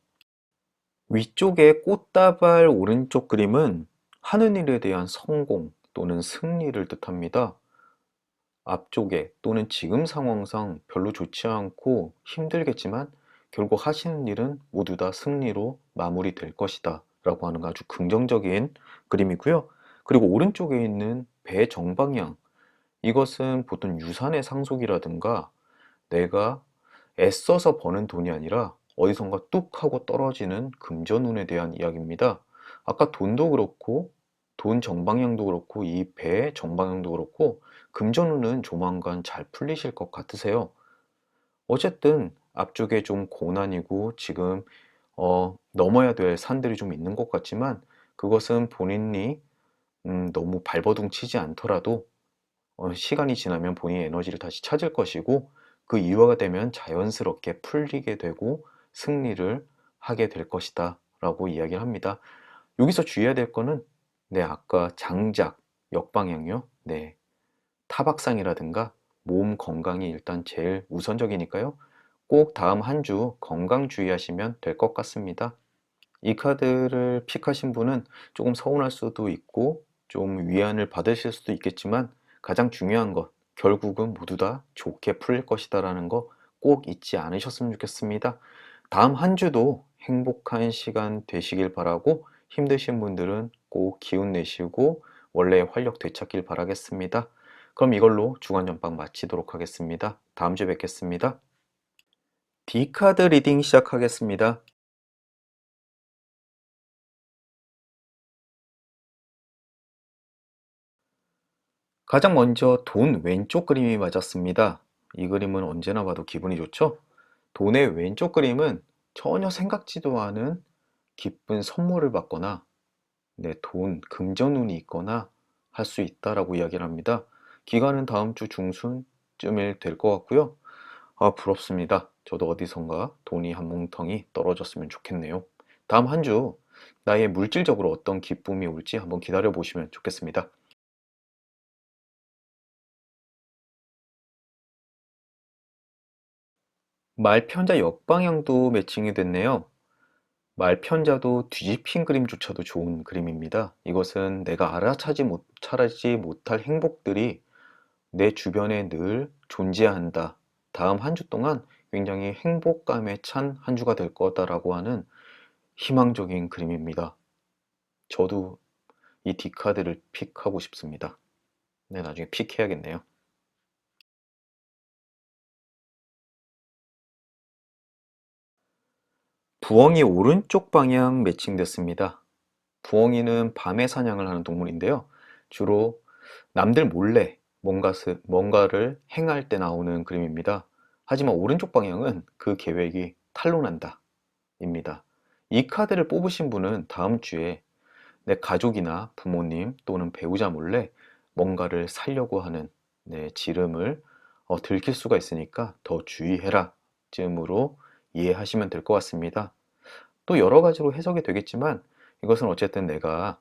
위쪽에 꽃다발 오른쪽 그림은 하는 일에 대한 성공 또는 승리를 뜻합니다. 앞쪽에 또는 지금 상황상 별로 좋지 않고 힘들겠지만 결국 하시는 일은 모두 다 승리로 마무리될 것이다 라고 하는 아주 긍정적인 그림이고요. 그리고 오른쪽에 있는 배 정방향, 이것은 보통 유산의 상속이라든가 내가 애써서 버는 돈이 아니라 어디선가 뚝 하고 떨어지는 금전운에 대한 이야기입니다. 아까 돈도 그렇고 돈 정방향도 그렇고 이 배의 정방향도 그렇고 금전운은 조만간 잘 풀리실 것 같으세요. 어쨌든 앞쪽에 좀 고난이고 지금 넘어야 될 산들이 좀 있는 것 같지만 그것은 본인이 너무 발버둥 치지 않더라도 시간이 지나면 본인의 에너지를 다시 찾을 것이고 그 이유가 되면 자연스럽게 풀리게 되고 승리를 하게 될 것이다 라고 이야기를 합니다. 여기서 주의해야 될 거는 네, 아까 장작, 역방향이요. 네, 타박상이라든가 몸 건강이 일단 제일 우선적이니까요. 꼭 다음 한 주 건강 주의하시면 될 것 같습니다. 이 카드를 픽하신 분은 조금 서운할 수도 있고 좀 위안을 받으실 수도 있겠지만 가장 중요한 것, 결국은 모두 다 좋게 풀릴 것이다라는 거 꼭 잊지 않으셨으면 좋겠습니다. 다음 한 주도 행복한 시간 되시길 바라고 힘드신 분들은 꼭 기운 내시고 원래의 활력 되찾길 바라겠습니다. 그럼 이걸로 주간전빵 마치도록 하겠습니다. 다음 주에 뵙겠습니다. D카드 리딩 시작하겠습니다. 가장 먼저 돈 왼쪽 그림이 맞았습니다. 이 그림은 언제나 봐도 기분이 좋죠? 돈의 왼쪽 그림은 전혀 생각지도 않은 기쁜 선물을 받거나 내 돈, 금전운이 있거나 할 수 있다라고 이야기를 합니다. 기간은 다음 주 중순쯤일 될 것 같고요. 부럽습니다. 저도 어디선가 돈이 한 뭉텅이 떨어졌으면 좋겠네요. 다음 한 주 나의 물질적으로 어떤 기쁨이 올지 한번 기다려 보시면 좋겠습니다. 말편자 역방향도 매칭이 됐네요. 말편자도 뒤집힌 그림조차도 좋은 그림입니다. 이것은 내가 알아차지 못할 행복들이 내 주변에 늘 존재한다. 다음 한 주 동안 굉장히 행복감에 찬 한 주가 될 거다라고 하는 희망적인 그림입니다. 저도 이 D카드를 픽하고 싶습니다. 네, 나중에 픽해야겠네요. 부엉이 오른쪽 방향 매칭됐습니다. 부엉이는 밤에 사냥을 하는 동물인데요. 주로 남들 몰래 뭔가를 행할 때 나오는 그림입니다. 하지만 오른쪽 방향은 그 계획이 탄로난다 입니다. 이 카드를 뽑으신 분은 다음 주에 내 가족이나 부모님 또는 배우자 몰래 뭔가를 살려고 하는 지름을 들킬 수가 있으니까 더 주의해라 쯤으로 이해하시면 될 것 같습니다. 또 여러 가지로 해석이 되겠지만 이것은 어쨌든 내가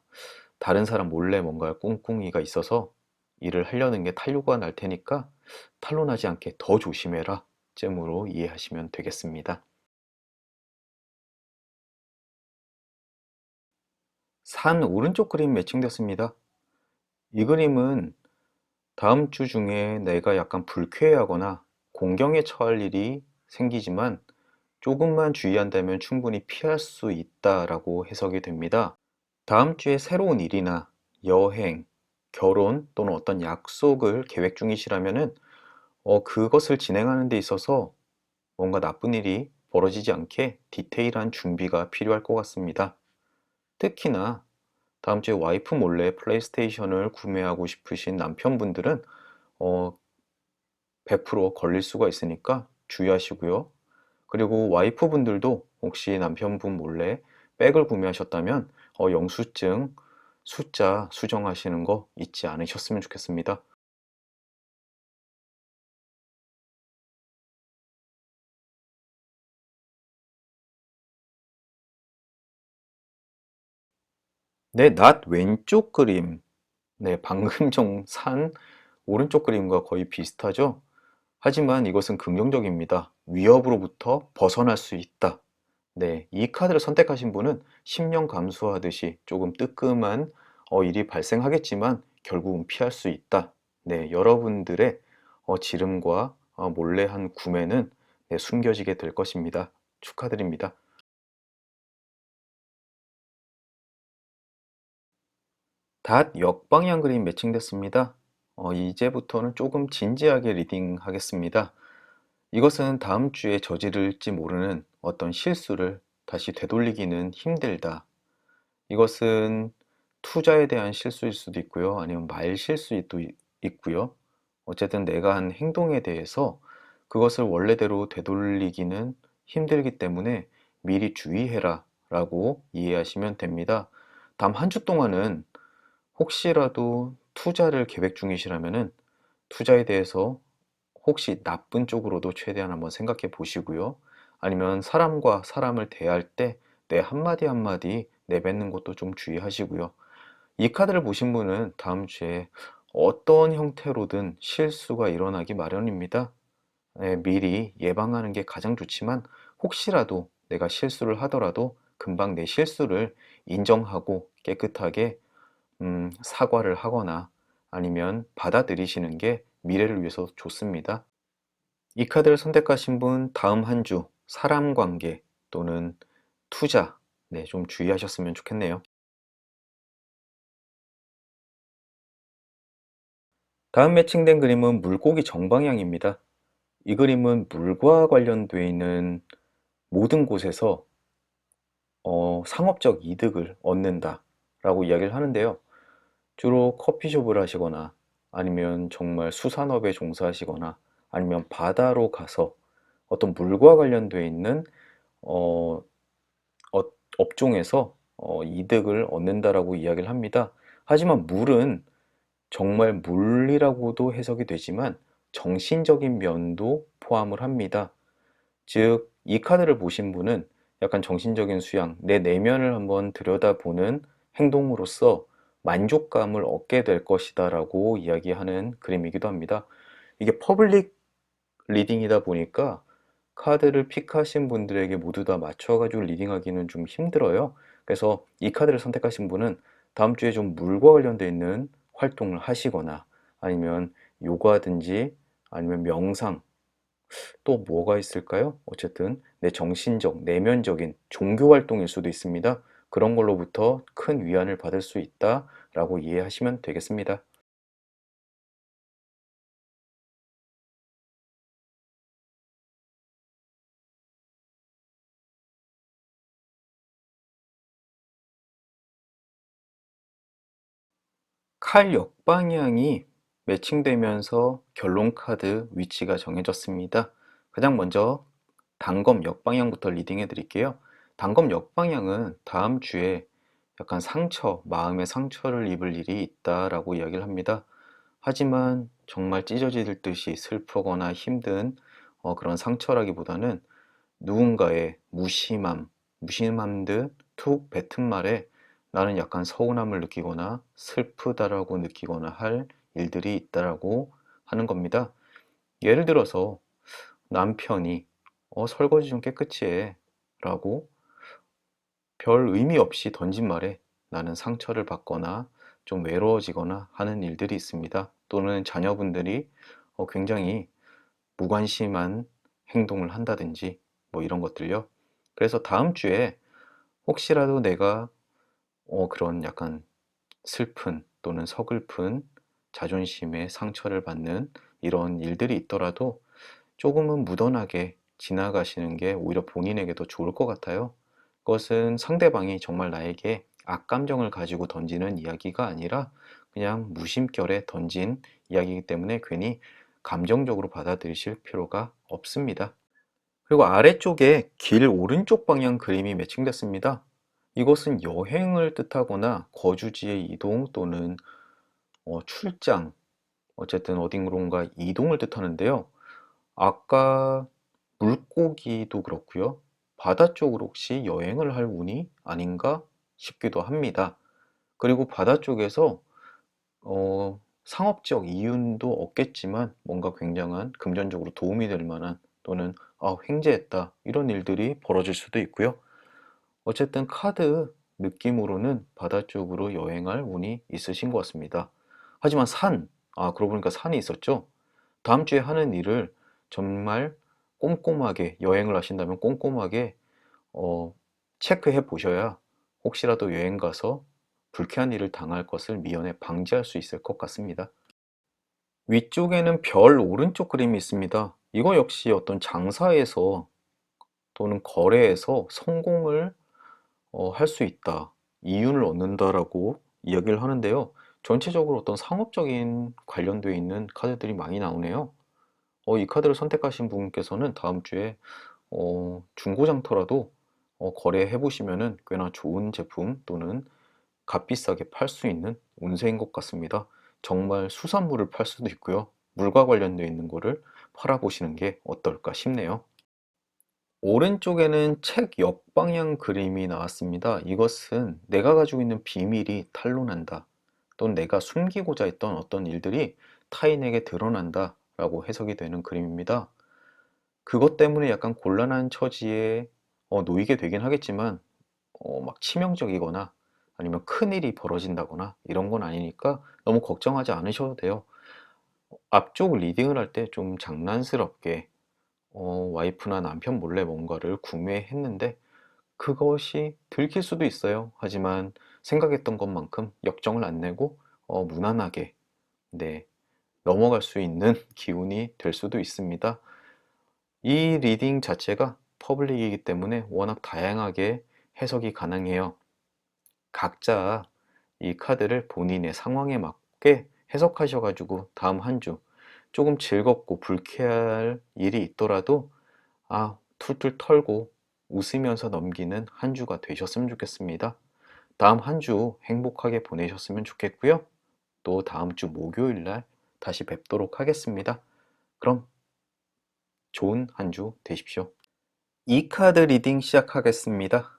다른 사람 몰래 뭔가 꿍꿍이가 있어서 일을 하려는 게 탄로가 날 테니까 탄로 나지 않게 더 조심해라 쯤으로 이해하시면 되겠습니다. 산 오른쪽 그림 매칭됐습니다. 이 그림은 다음 주 중에 내가 약간 불쾌하거나 공경에 처할 일이 생기지만 조금만 주의한다면 충분히 피할 수 있다라고 해석이 됩니다. 다음 주에 새로운 일이나 여행, 결혼 또는 어떤 약속을 계획 중이시라면은 그것을 진행하는 데 있어서 뭔가 나쁜 일이 벌어지지 않게 디테일한 준비가 필요할 것 같습니다. 특히나 다음 주에 와이프 몰래 플레이스테이션을 구매하고 싶으신 남편분들은 어, 100% 걸릴 수가 있으니까 주의하시고요. 그리고 와이프분들도 혹시 남편분 몰래 백을 구매하셨다면 영수증 숫자 수정하시는 거 잊지 않으셨으면 좋겠습니다. 네, 낮 왼쪽 그림. 네, 방금 전 산 오른쪽 그림과 거의 비슷하죠? 하지만 이것은 긍정적입니다. 위협으로부터 벗어날 수 있다. 네, 이 카드를 선택하신 분은 10년 감수하듯이 조금 뜨끔한 일이 발생하겠지만 결국은 피할 수 있다. 네, 여러분들의 지름과 몰래 한 구매는 숨겨지게 될 것입니다. 축하드립니다. 닷 역방향 그림 매칭됐습니다. 이제부터는 조금 진지하게 리딩하겠습니다. 이것은 다음 주에 저지를지 모르는 어떤 실수를 다시 되돌리기는 힘들다. 이것은 투자에 대한 실수일 수도 있고요. 아니면 말 실수도 있고요. 어쨌든 내가 한 행동에 대해서 그것을 원래대로 되돌리기는 힘들기 때문에 미리 주의해라 라고 이해하시면 됩니다. 다음 한 주 동안은 혹시라도 투자를 계획 중이시라면은 투자에 대해서 혹시 나쁜 쪽으로도 최대한 한번 생각해 보시고요. 아니면 사람과 사람을 대할 때 내 한마디 한마디 내뱉는 것도 좀 주의하시고요. 이 카드를 보신 분은 다음 주에 어떤 형태로든 실수가 일어나기 마련입니다. 미리 예방하는 게 가장 좋지만 혹시라도 내가 실수를 하더라도 금방 내 실수를 인정하고 깨끗하게 사과를 하거나 아니면 받아들이시는 게 미래를 위해서 좋습니다. 이 카드를 선택하신 분 다음 한 주 사람 관계 또는 투자 좀 주의하셨으면 좋겠네요. 다음 매칭된 그림은 물고기 정방향입니다. 이 그림은 물과 관련되어 있는 모든 곳에서 상업적 이득을 얻는다 라고 이야기를 하는데요. 주로 커피숍을 하시거나 아니면 정말 수산업에 종사하시거나 아니면 바다로 가서 어떤 물과 관련되어 있는 어, 업종에서 이득을 얻는다라고 이야기를 합니다. 하지만 물은 정말 물이라고도 해석이 되지만 정신적인 면도 포함을 합니다. 즉, 이 카드를 보신 분은 약간 정신적인 수양, 내 내면을 한번 들여다보는 행동으로써 만족감을 얻게 될 것이다 라고 이야기하는 그림이기도 합니다. 이게 퍼블릭 리딩이다 보니까 카드를 픽하신 분들에게 모두 다 맞춰가지고 리딩하기는 좀 힘들어요. 그래서 이 카드를 선택하신 분은 다음 주에 좀 물과 관련되어 있는 활동을 하시거나 아니면 요가든지 아니면 명상 또 뭐가 있을까요? 어쨌든 내 정신적, 내면적인 종교 활동일 수도 있습니다. 그런 걸로부터 큰 위안을 받을 수 있다라고 이해하시면 되겠습니다. 칼 역방향이 매칭되면서 결론 카드 위치가 정해졌습니다. 가장 먼저 단검 역방향부터 리딩해 드릴게요. 단검 역방향은 다음 주에 약간 상처, 마음의 상처를 입을 일이 있다라고 이야기를 합니다. 하지만 정말 찢어질 듯이 슬프거나 힘든 그런 상처라기보다는 누군가의 무심함 듯 툭 뱉은 말에 나는 약간 서운함을 느끼거나 슬프다라고 느끼거나 할 일들이 있다라고 하는 겁니다. 예를 들어서 남편이 설거지 좀 깨끗이 해 라고 별 의미 없이 던진 말에 나는 상처를 받거나 좀 외로워지거나 하는 일들이 있습니다. 또는 자녀분들이 굉장히 무관심한 행동을 한다든지 뭐 이런 것들요. 그래서 다음 주에 혹시라도 내가 그런 약간 슬픈 또는 서글픈 자존심에 상처를 받는 이런 일들이 있더라도 조금은 무던하게 지나가시는 게 오히려 본인에게도 좋을 것 같아요. 그것은 상대방이 정말 나에게 악감정을 가지고 던지는 이야기가 아니라 그냥 무심결에 던진 이야기이기 때문에 괜히 감정적으로 받아들이실 필요가 없습니다. 그리고 아래쪽에 길 오른쪽 방향 그림이 매칭됐습니다. 이것은 여행을 뜻하거나 거주지의 이동 또는 출장, 어쨌든 어딘가 이동을 뜻하는데요. 아까 물고기도 그렇고요. 바다 쪽으로 혹시 여행을 할 운이 아닌가 싶기도 합니다. 그리고 바다 쪽에서 상업적 이윤도 없겠지만 뭔가 굉장한 금전적으로 도움이 될 만한 또는 횡재했다 이런 일들이 벌어질 수도 있고요. 어쨌든 카드 느낌으로는 바다 쪽으로 여행할 운이 있으신 것 같습니다. 하지만 그러고 보니까 산이 있었죠? 다음 주에 하는 일을 정말 꼼꼼하게 여행을 하신다면 꼼꼼하게 어, 체크해 보셔야 혹시라도 여행 가서 불쾌한 일을 당할 것을 미연에 방지할 수 있을 것 같습니다. 위쪽에는 별 오른쪽 그림이 있습니다. 이거 역시 어떤 장사에서 또는 거래에서 성공을 할 수 있다, 이윤을 얻는다라고 이야기를 하는데요. 전체적으로 어떤 상업적인 관련되어 있는 카드들이 많이 나오네요. 이 카드를 선택하신 분께서는 다음 주에 중고장터라도 거래해 보시면은 꽤나 좋은 제품 또는 값비싸게 팔 수 있는 운세인 것 같습니다. 정말 수산물을 팔 수도 있고요. 물과 관련되어 있는 거를 팔아보시는 게 어떨까 싶네요. 오른쪽에는 책 역방향 그림이 나왔습니다. 이것은 내가 가지고 있는 비밀이 탄로난다, 또는 내가 숨기고자 했던 어떤 일들이 타인에게 드러난다 라고 해석이 되는 그림입니다. 그것 때문에 약간 곤란한 처지에 놓이게 되긴 하겠지만 막 치명적이거나 아니면 큰일이 벌어진다거나 이런 건 아니니까 너무 걱정하지 않으셔도 돼요. 앞쪽 리딩을 할 때 좀 장난스럽게 와이프나 남편 몰래 뭔가를 구매했는데 그것이 들킬 수도 있어요. 하지만 생각했던 것만큼 역정을 안 내고 무난하게, 네, 넘어갈 수 있는 기운이 될 수도 있습니다. 이 리딩 자체가 퍼블릭이기 때문에 워낙 다양하게 해석이 가능해요. 각자 이 카드를 본인의 상황에 맞게 해석하셔가지고 다음 한 주 조금 즐겁고 불쾌할 일이 있더라도 툴툴 털고 웃으면서 넘기는 한 주가 되셨으면 좋겠습니다. 다음 한 주 행복하게 보내셨으면 좋겠고요. 또 다음 주 목요일 날 다시 뵙도록 하겠습니다. 그럼 좋은 한 주 되십시오. 이 카드 리딩 시작하겠습니다.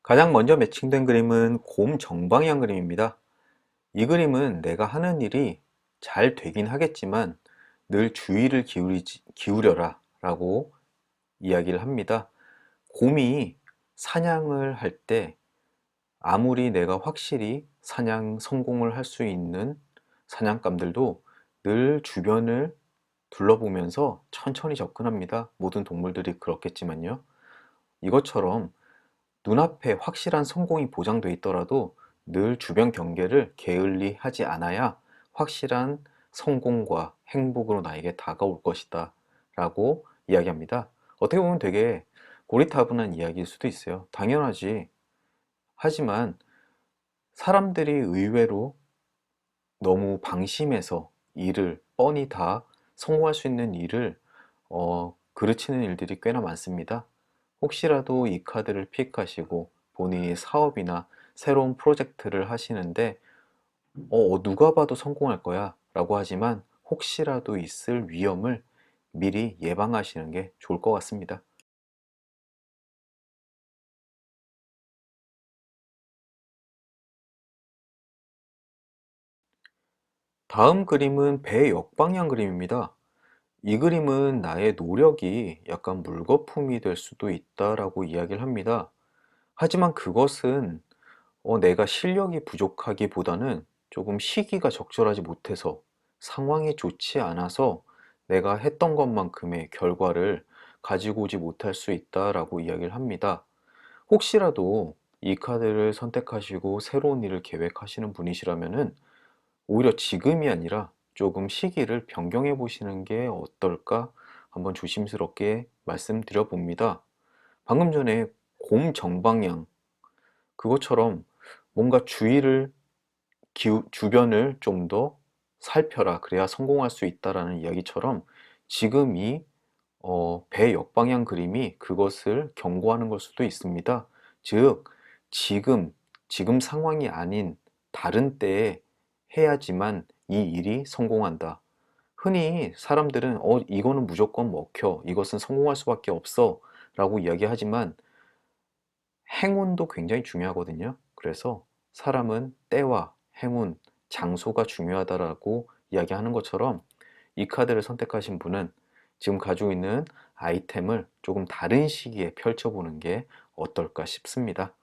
가장 먼저 매칭된 그림은 곰 정방향 그림입니다. 이 그림은 내가 하는 일이 잘 되긴 하겠지만 늘 주의를 기울여라 라고 이야기를 합니다. 곰이 사냥을 할 때 아무리 내가 확실히 사냥 성공을 할 수 있는 사냥감들도 늘 주변을 둘러보면서 천천히 접근합니다. 모든 동물들이 그렇겠지만요. 이것처럼 눈앞에 확실한 성공이 보장돼 있더라도 늘 주변 경계를 게을리 하지 않아야 확실한 성공과 행복으로 나에게 다가올 것이다 라고 이야기합니다. 어떻게 보면 되게 고리타분한 이야기일 수도 있어요. 당연하지. 하지만 사람들이 의외로 너무 방심해서 일을 뻔히 다 성공할 수 있는 일을 그르치는 일들이 꽤나 많습니다. 혹시라도 이 카드를 픽하시고 본인이 사업이나 새로운 프로젝트를 하시는데 누가 봐도 성공할 거야 라고 하지만 혹시라도 있을 위험을 미리 예방하시는 게 좋을 것 같습니다. 다음 그림은 배 역방향 그림입니다. 이 그림은 나의 노력이 약간 물거품이 될 수도 있다라고 이야기를 합니다. 하지만 그것은 내가 실력이 부족하기보다는 조금 시기가 적절하지 못해서 상황이 좋지 않아서 내가 했던 것만큼의 결과를 가지고 오지 못할 수 있다라고 이야기를 합니다. 혹시라도 이 카드를 선택하시고 새로운 일을 계획하시는 분이시라면은 오히려 지금이 아니라 조금 시기를 변경해 보시는 게 어떨까 한번 조심스럽게 말씀드려 봅니다. 방금 전에 곰 정방향 그것처럼 뭔가 주변을 좀 더 살펴라. 그래야 성공할 수 있다라는 이야기처럼 지금 이 배 역방향 그림이 그것을 경고하는 걸 수도 있습니다. 즉, 지금, 지금 상황이 아닌 다른 때에 해야지만 이 일이 성공한다. 흔히 사람들은 이거는 무조건 먹혀. 이것은 성공할 수밖에 없어. 라고 이야기하지만 행운도 굉장히 중요하거든요. 그래서 사람은 때와 행운, 장소가 중요하다라고 이야기하는 것처럼 이 카드를 선택하신 분은 지금 가지고 있는 아이템을 조금 다른 시기에 펼쳐보는 게 어떨까 싶습니다.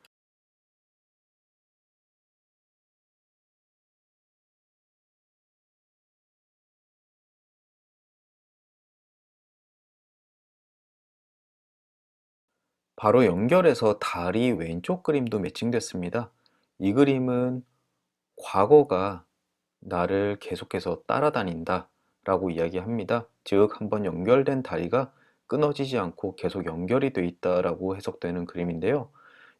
바로 연결해서 다리 왼쪽 그림도 매칭됐습니다. 이 그림은 과거가 나를 계속해서 따라다닌다 라고 이야기합니다. 즉, 한번 연결된 다리가 끊어지지 않고 계속 연결이 돼 있다 라고 해석되는 그림인데요.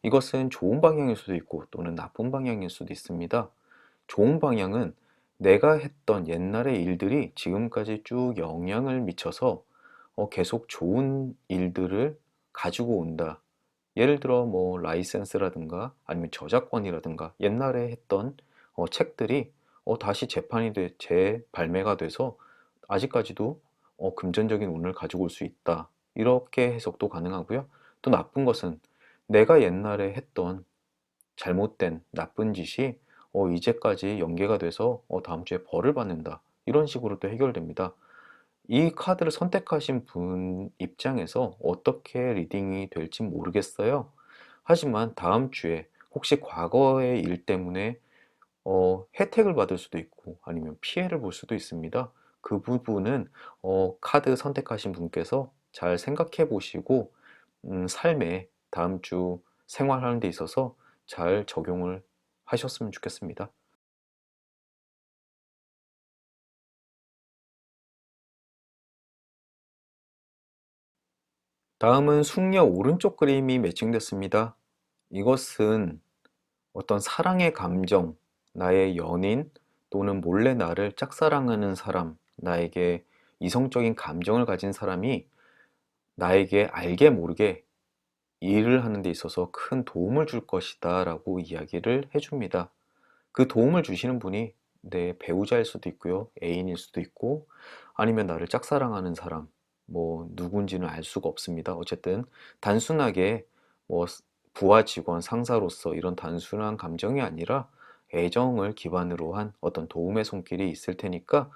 이것은 좋은 방향일 수도 있고 또는 나쁜 방향일 수도 있습니다. 좋은 방향은 내가 했던 옛날의 일들이 지금까지 쭉 영향을 미쳐서 계속 좋은 일들을 가지고 온다. 예를 들어 뭐 라이센스라든가 아니면 저작권이라든가 옛날에 했던 책들이 다시 재발매가 돼서 아직까지도 금전적인 운을 가지고 올 수 있다. 이렇게 해석도 가능하고요. 또 나쁜 것은 내가 옛날에 했던 잘못된 나쁜 짓이 이제까지 연계가 돼서 다음 주에 벌을 받는다. 이런 식으로 또 해결됩니다. 이 카드를 선택하신 분 입장에서 어떻게 리딩이 될지 모르겠어요. 하지만 다음 주에 혹시 과거의 일 때문에 혜택을 받을 수도 있고 아니면 피해를 볼 수도 있습니다. 그 부분은 카드 선택하신 분께서 잘 생각해 보시고 삶에 다음 주 생활하는 데 있어서 잘 적용을 하셨으면 좋겠습니다. 다음은 숙녀 오른쪽 그림이 매칭됐습니다. 이것은 어떤 사랑의 감정, 나의 연인 또는 몰래 나를 짝사랑하는 사람, 나에게 이성적인 감정을 가진 사람이 나에게 알게 모르게 일을 하는 데 있어서 큰 도움을 줄 것이다 라고 이야기를 해줍니다. 그 도움을 주시는 분이 내 배우자일 수도 있고요, 애인일 수도 있고, 아니면 나를 짝사랑하는 사람, 뭐 누군지는 알 수가 없습니다. 어쨌든 단순하게 뭐 부하 직원, 상사로서 이런 단순한 감정이 아니라 애정을 기반으로 한 어떤 도움의 손길이 있을 테니까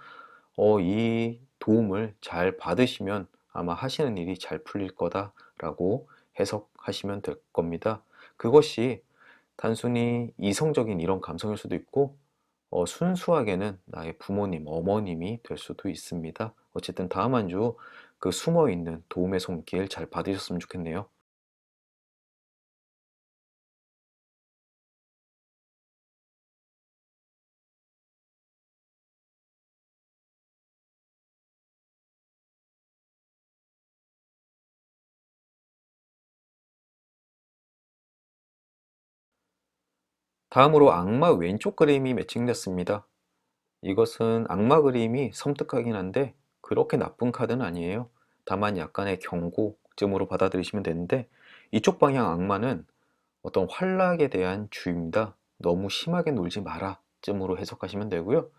이 도움을 잘 받으시면 아마 하시는 일이 잘 풀릴 거다라고 해석하시면 될 겁니다. 그것이 단순히 이성적인 이런 감성일 수도 있고 순수하게는 나의 부모님, 어머님이 될 수도 있습니다. 어쨌든 다음 한 주 그 숨어있는 도움의 손길 잘 받으셨으면 좋겠네요. 다음으로 악마 왼쪽 그림이 매칭됐습니다. 이것은 악마 그림이 섬뜩하긴 한데 그렇게 나쁜 카드는 아니에요. 다만 약간의 경고쯤으로 받아들이시면 되는데 이쪽 방향 악마는 어떤 활락에 대한 주의입니다. 너무 심하게 놀지 마라 쯤으로 해석하시면 되고요.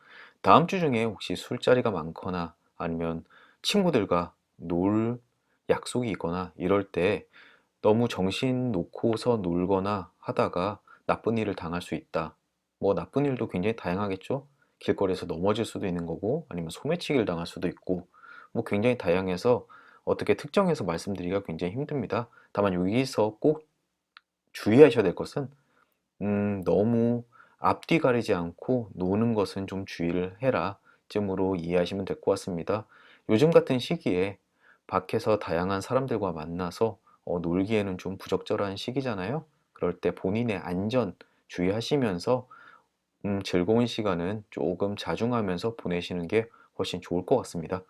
다음 주 중에 혹시 술자리가 많거나 아니면 친구들과 놀 약속이 있거나 이럴 때 너무 정신 놓고서 놀거나 하다가 나쁜 일을 당할 수 있다. 뭐 나쁜 일도 굉장히 다양하겠죠. 길거리에서 넘어질 수도 있는 거고 아니면 소매치기를 당할 수도 있고 뭐 굉장히 다양해서 어떻게 특정해서 말씀드리기가 굉장히 힘듭니다. 다만 여기서 꼭 주의하셔야 될 것은 너무 앞뒤 가리지 않고 노는 것은 좀 주의를 해라 쯤으로 이해하시면 될 것 같습니다. 요즘 같은 시기에 밖에서 다양한 사람들과 만나서 놀기에는 좀 부적절한 시기잖아요. 그럴 때 본인의 안전 주의하시면서 즐거운 시간은 조금 자중하면서 보내시는 게 훨씬 좋을 것 같습니다.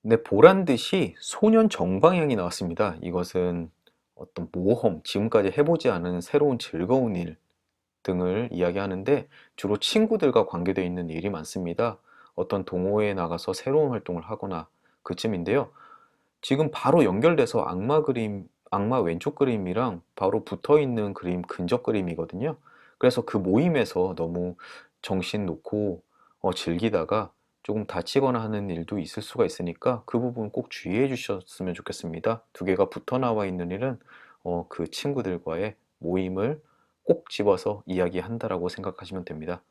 네, 보란 듯이 소년 정방향이 나왔습니다. 이것은 어떤 모험, 지금까지 해보지 않은 새로운 즐거운 일 등을 이야기하는데 주로 친구들과 관계되어 있는 일이 많습니다. 어떤 동호회에 나가서 새로운 활동을 하거나 그쯤인데요. 지금 바로 연결돼서 악마 왼쪽 그림이랑 바로 붙어 있는 그림 근접 그림이거든요. 그래서 그 모임에서 너무 정신 놓고 즐기다가 조금 다치거나 하는 일도 있을 수가 있으니까 그 부분 꼭 주의해 주셨으면 좋겠습니다. 두 개가 붙어 나와 있는 일은 그 친구들과의 모임을 꼭 집어서 이야기한다라고 생각하시면 됩니다.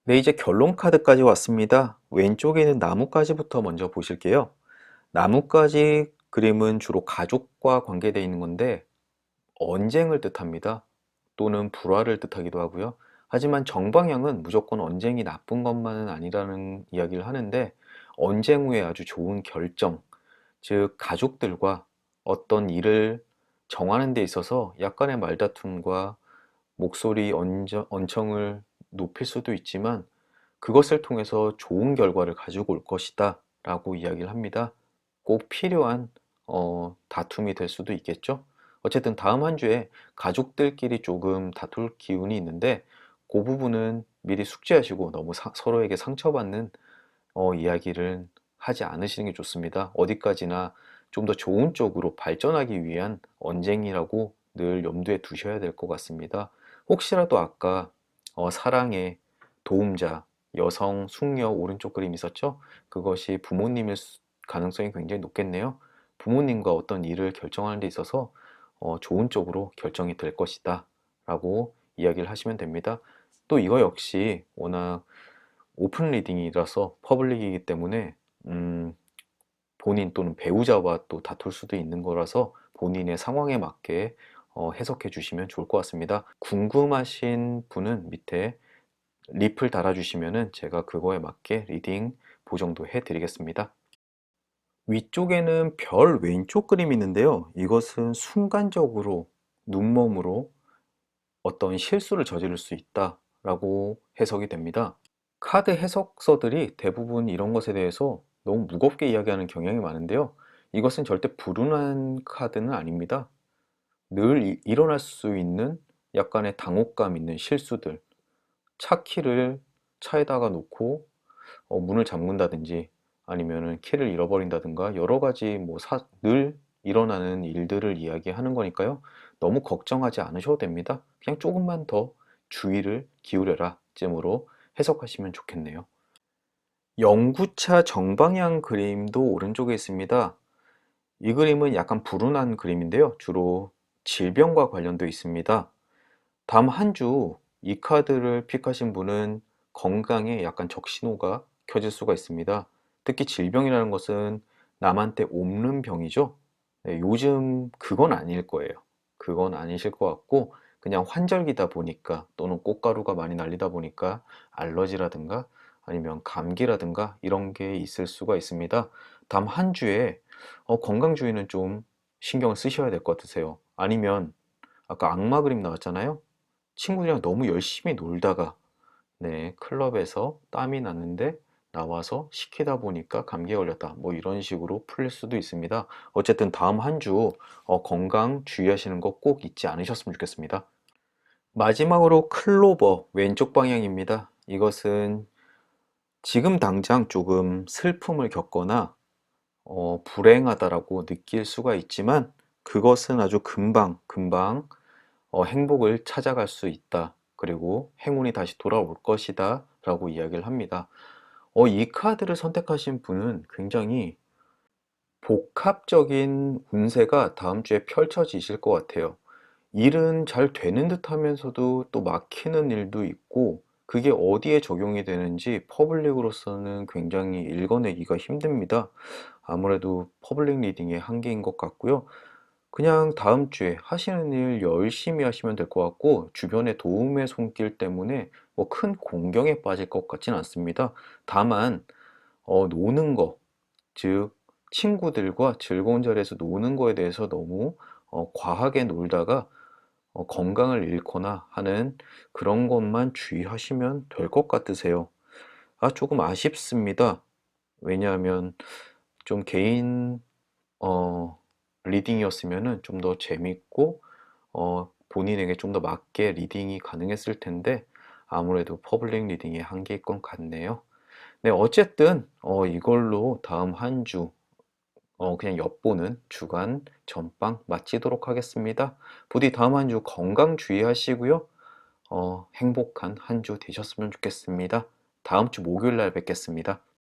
네, 이제 결론 카드까지 왔습니다. 왼쪽에는 나뭇가지부터 먼저 보실게요. 나뭇가지 그림은 주로 가족과 관계되어 있는 건데 언쟁을 뜻합니다. 또는 불화를 뜻하기도 하고요. 하지만 정방향은 무조건 언쟁이 나쁜 것만은 아니라는 이야기를 하는데 언쟁 후에 아주 좋은 결정, 즉 가족들과 어떤 일을 정하는 데 있어서 약간의 말다툼과 목소리 언청을 높일 수도 있지만 그것을 통해서 좋은 결과를 가지고 올 것이다 라고 이야기를 합니다. 꼭 필요한 다툼이 될 수도 있겠죠. 어쨌든 다음 한 주에 가족들끼리 조금 다툴 기운이 있는데 그 부분은 미리 숙지하시고 너무 서로에게 상처받는 이야기를 하지 않으시는 게 좋습니다. 어디까지나 좀 더 좋은 쪽으로 발전하기 위한 언쟁이라고 늘 염두에 두셔야 될 것 같습니다. 혹시라도 아까 사랑의 도움자, 여성, 숙녀 오른쪽 그림 있었죠? 그것이 부모님일 가능성이 굉장히 높겠네요. 부모님과 어떤 일을 결정하는 데 있어서 좋은 쪽으로 결정이 될 것이다 라고 이야기를 하시면 됩니다. 또 이거 역시 워낙 오픈 리딩이라서 퍼블릭이기 때문에 음, 본인 또는 배우자와 또 다툴 수도 있는 거라서 본인의 상황에 맞게 해석해 주시면 좋을 것 같습니다. 궁금하신 분은 밑에 립을 달아주시면은 제가 그거에 맞게 리딩 보정도 해드리겠습니다. 위쪽에는 별 왼쪽 그림이 있는데요. 이것은 순간적으로 눈몸으로 어떤 실수를 저지를 수 있다라고 해석이 됩니다. 카드 해석서들이 대부분 이런 것에 대해서 너무 무겁게 이야기하는 경향이 많은데요. 이것은 절대 불운한 카드는 아닙니다. 늘 일어날 수 있는 약간의 당혹감 있는 실수들, 차 키를 차에다가 놓고 문을 잠근다든지 아니면은 키를 잃어버린다든가 여러 가지 뭐 늘 일어나는 일들을 이야기하는 거니까요. 너무 걱정하지 않으셔도 됩니다. 그냥 조금만 더 주의를 기울여라 쯤으로 해석하시면 좋겠네요. 영구차 정방향 그림도 오른쪽에 있습니다. 이 그림은 약간 불운한 그림인데요. 주로 질병과 관련되어 있습니다. 다음 한 주 이 카드를 픽하신 분은 건강에 약간 적신호가 켜질 수가 있습니다. 특히 질병이라는 것은 남한테 옮는 병이죠. 네, 요즘 그건 아닐 거예요. 그건 아니실 것 같고 그냥 환절기다 보니까 또는 꽃가루가 많이 날리다 보니까 알러지라든가 아니면 감기라든가 이런 게 있을 수가 있습니다. 다음 한 주에 건강 주의는 좀 신경을 쓰셔야 될 것 같으세요. 아니면 아까 악마 그림 나왔잖아요. 친구들이랑 너무 열심히 놀다가 네, 클럽에서 땀이 났는데 나와서 식히다 보니까 감기에 걸렸다. 뭐 이런 식으로 풀릴 수도 있습니다. 어쨌든 다음 한 주 건강 주의하시는 거 꼭 잊지 않으셨으면 좋겠습니다. 마지막으로 클로버 왼쪽 방향입니다. 이것은 지금 당장 조금 슬픔을 겪거나 불행하다라고 느낄 수가 있지만 그것은 아주 금방 행복을 찾아갈 수 있다. 그리고 행운이 다시 돌아올 것이다. 라고 이야기를 합니다. 이 카드를 선택하신 분은 굉장히 복합적인 운세가 다음 주에 펼쳐지실 것 같아요. 일은 잘 되는 듯 하면서도 또 막히는 일도 있고, 그게 어디에 적용이 되는지 퍼블릭으로서는 굉장히 읽어내기가 힘듭니다. 아무래도 퍼블릭 리딩의 한계인 것 같고요. 그냥 다음 주에 하시는 일 열심히 하시면 될 것 같고, 주변의 도움의 손길 때문에 뭐 큰 공경에 빠질 것 같진 않습니다. 다만, 노는 거, 즉, 친구들과 즐거운 자리에서 노는 거에 대해서 너무 과하게 놀다가 건강을 잃거나 하는 그런 것만 주의하시면 될 것 같으세요. 조금 아쉽습니다. 왜냐하면 좀 개인 어, 리딩이었으면은 좀 더 재밌고 본인에게 좀 더 맞게 리딩이 가능했을 텐데 아무래도 퍼블릭 리딩의 한계일 것 같네요. 네, 어쨌든 이걸로 다음 한 주 그냥 엿보는 주간 전빵 마치도록 하겠습니다. 부디 다음 한 주 건강 주의하시고요. 행복한 한 주 되셨으면 좋겠습니다. 다음 주 목요일 날 뵙겠습니다.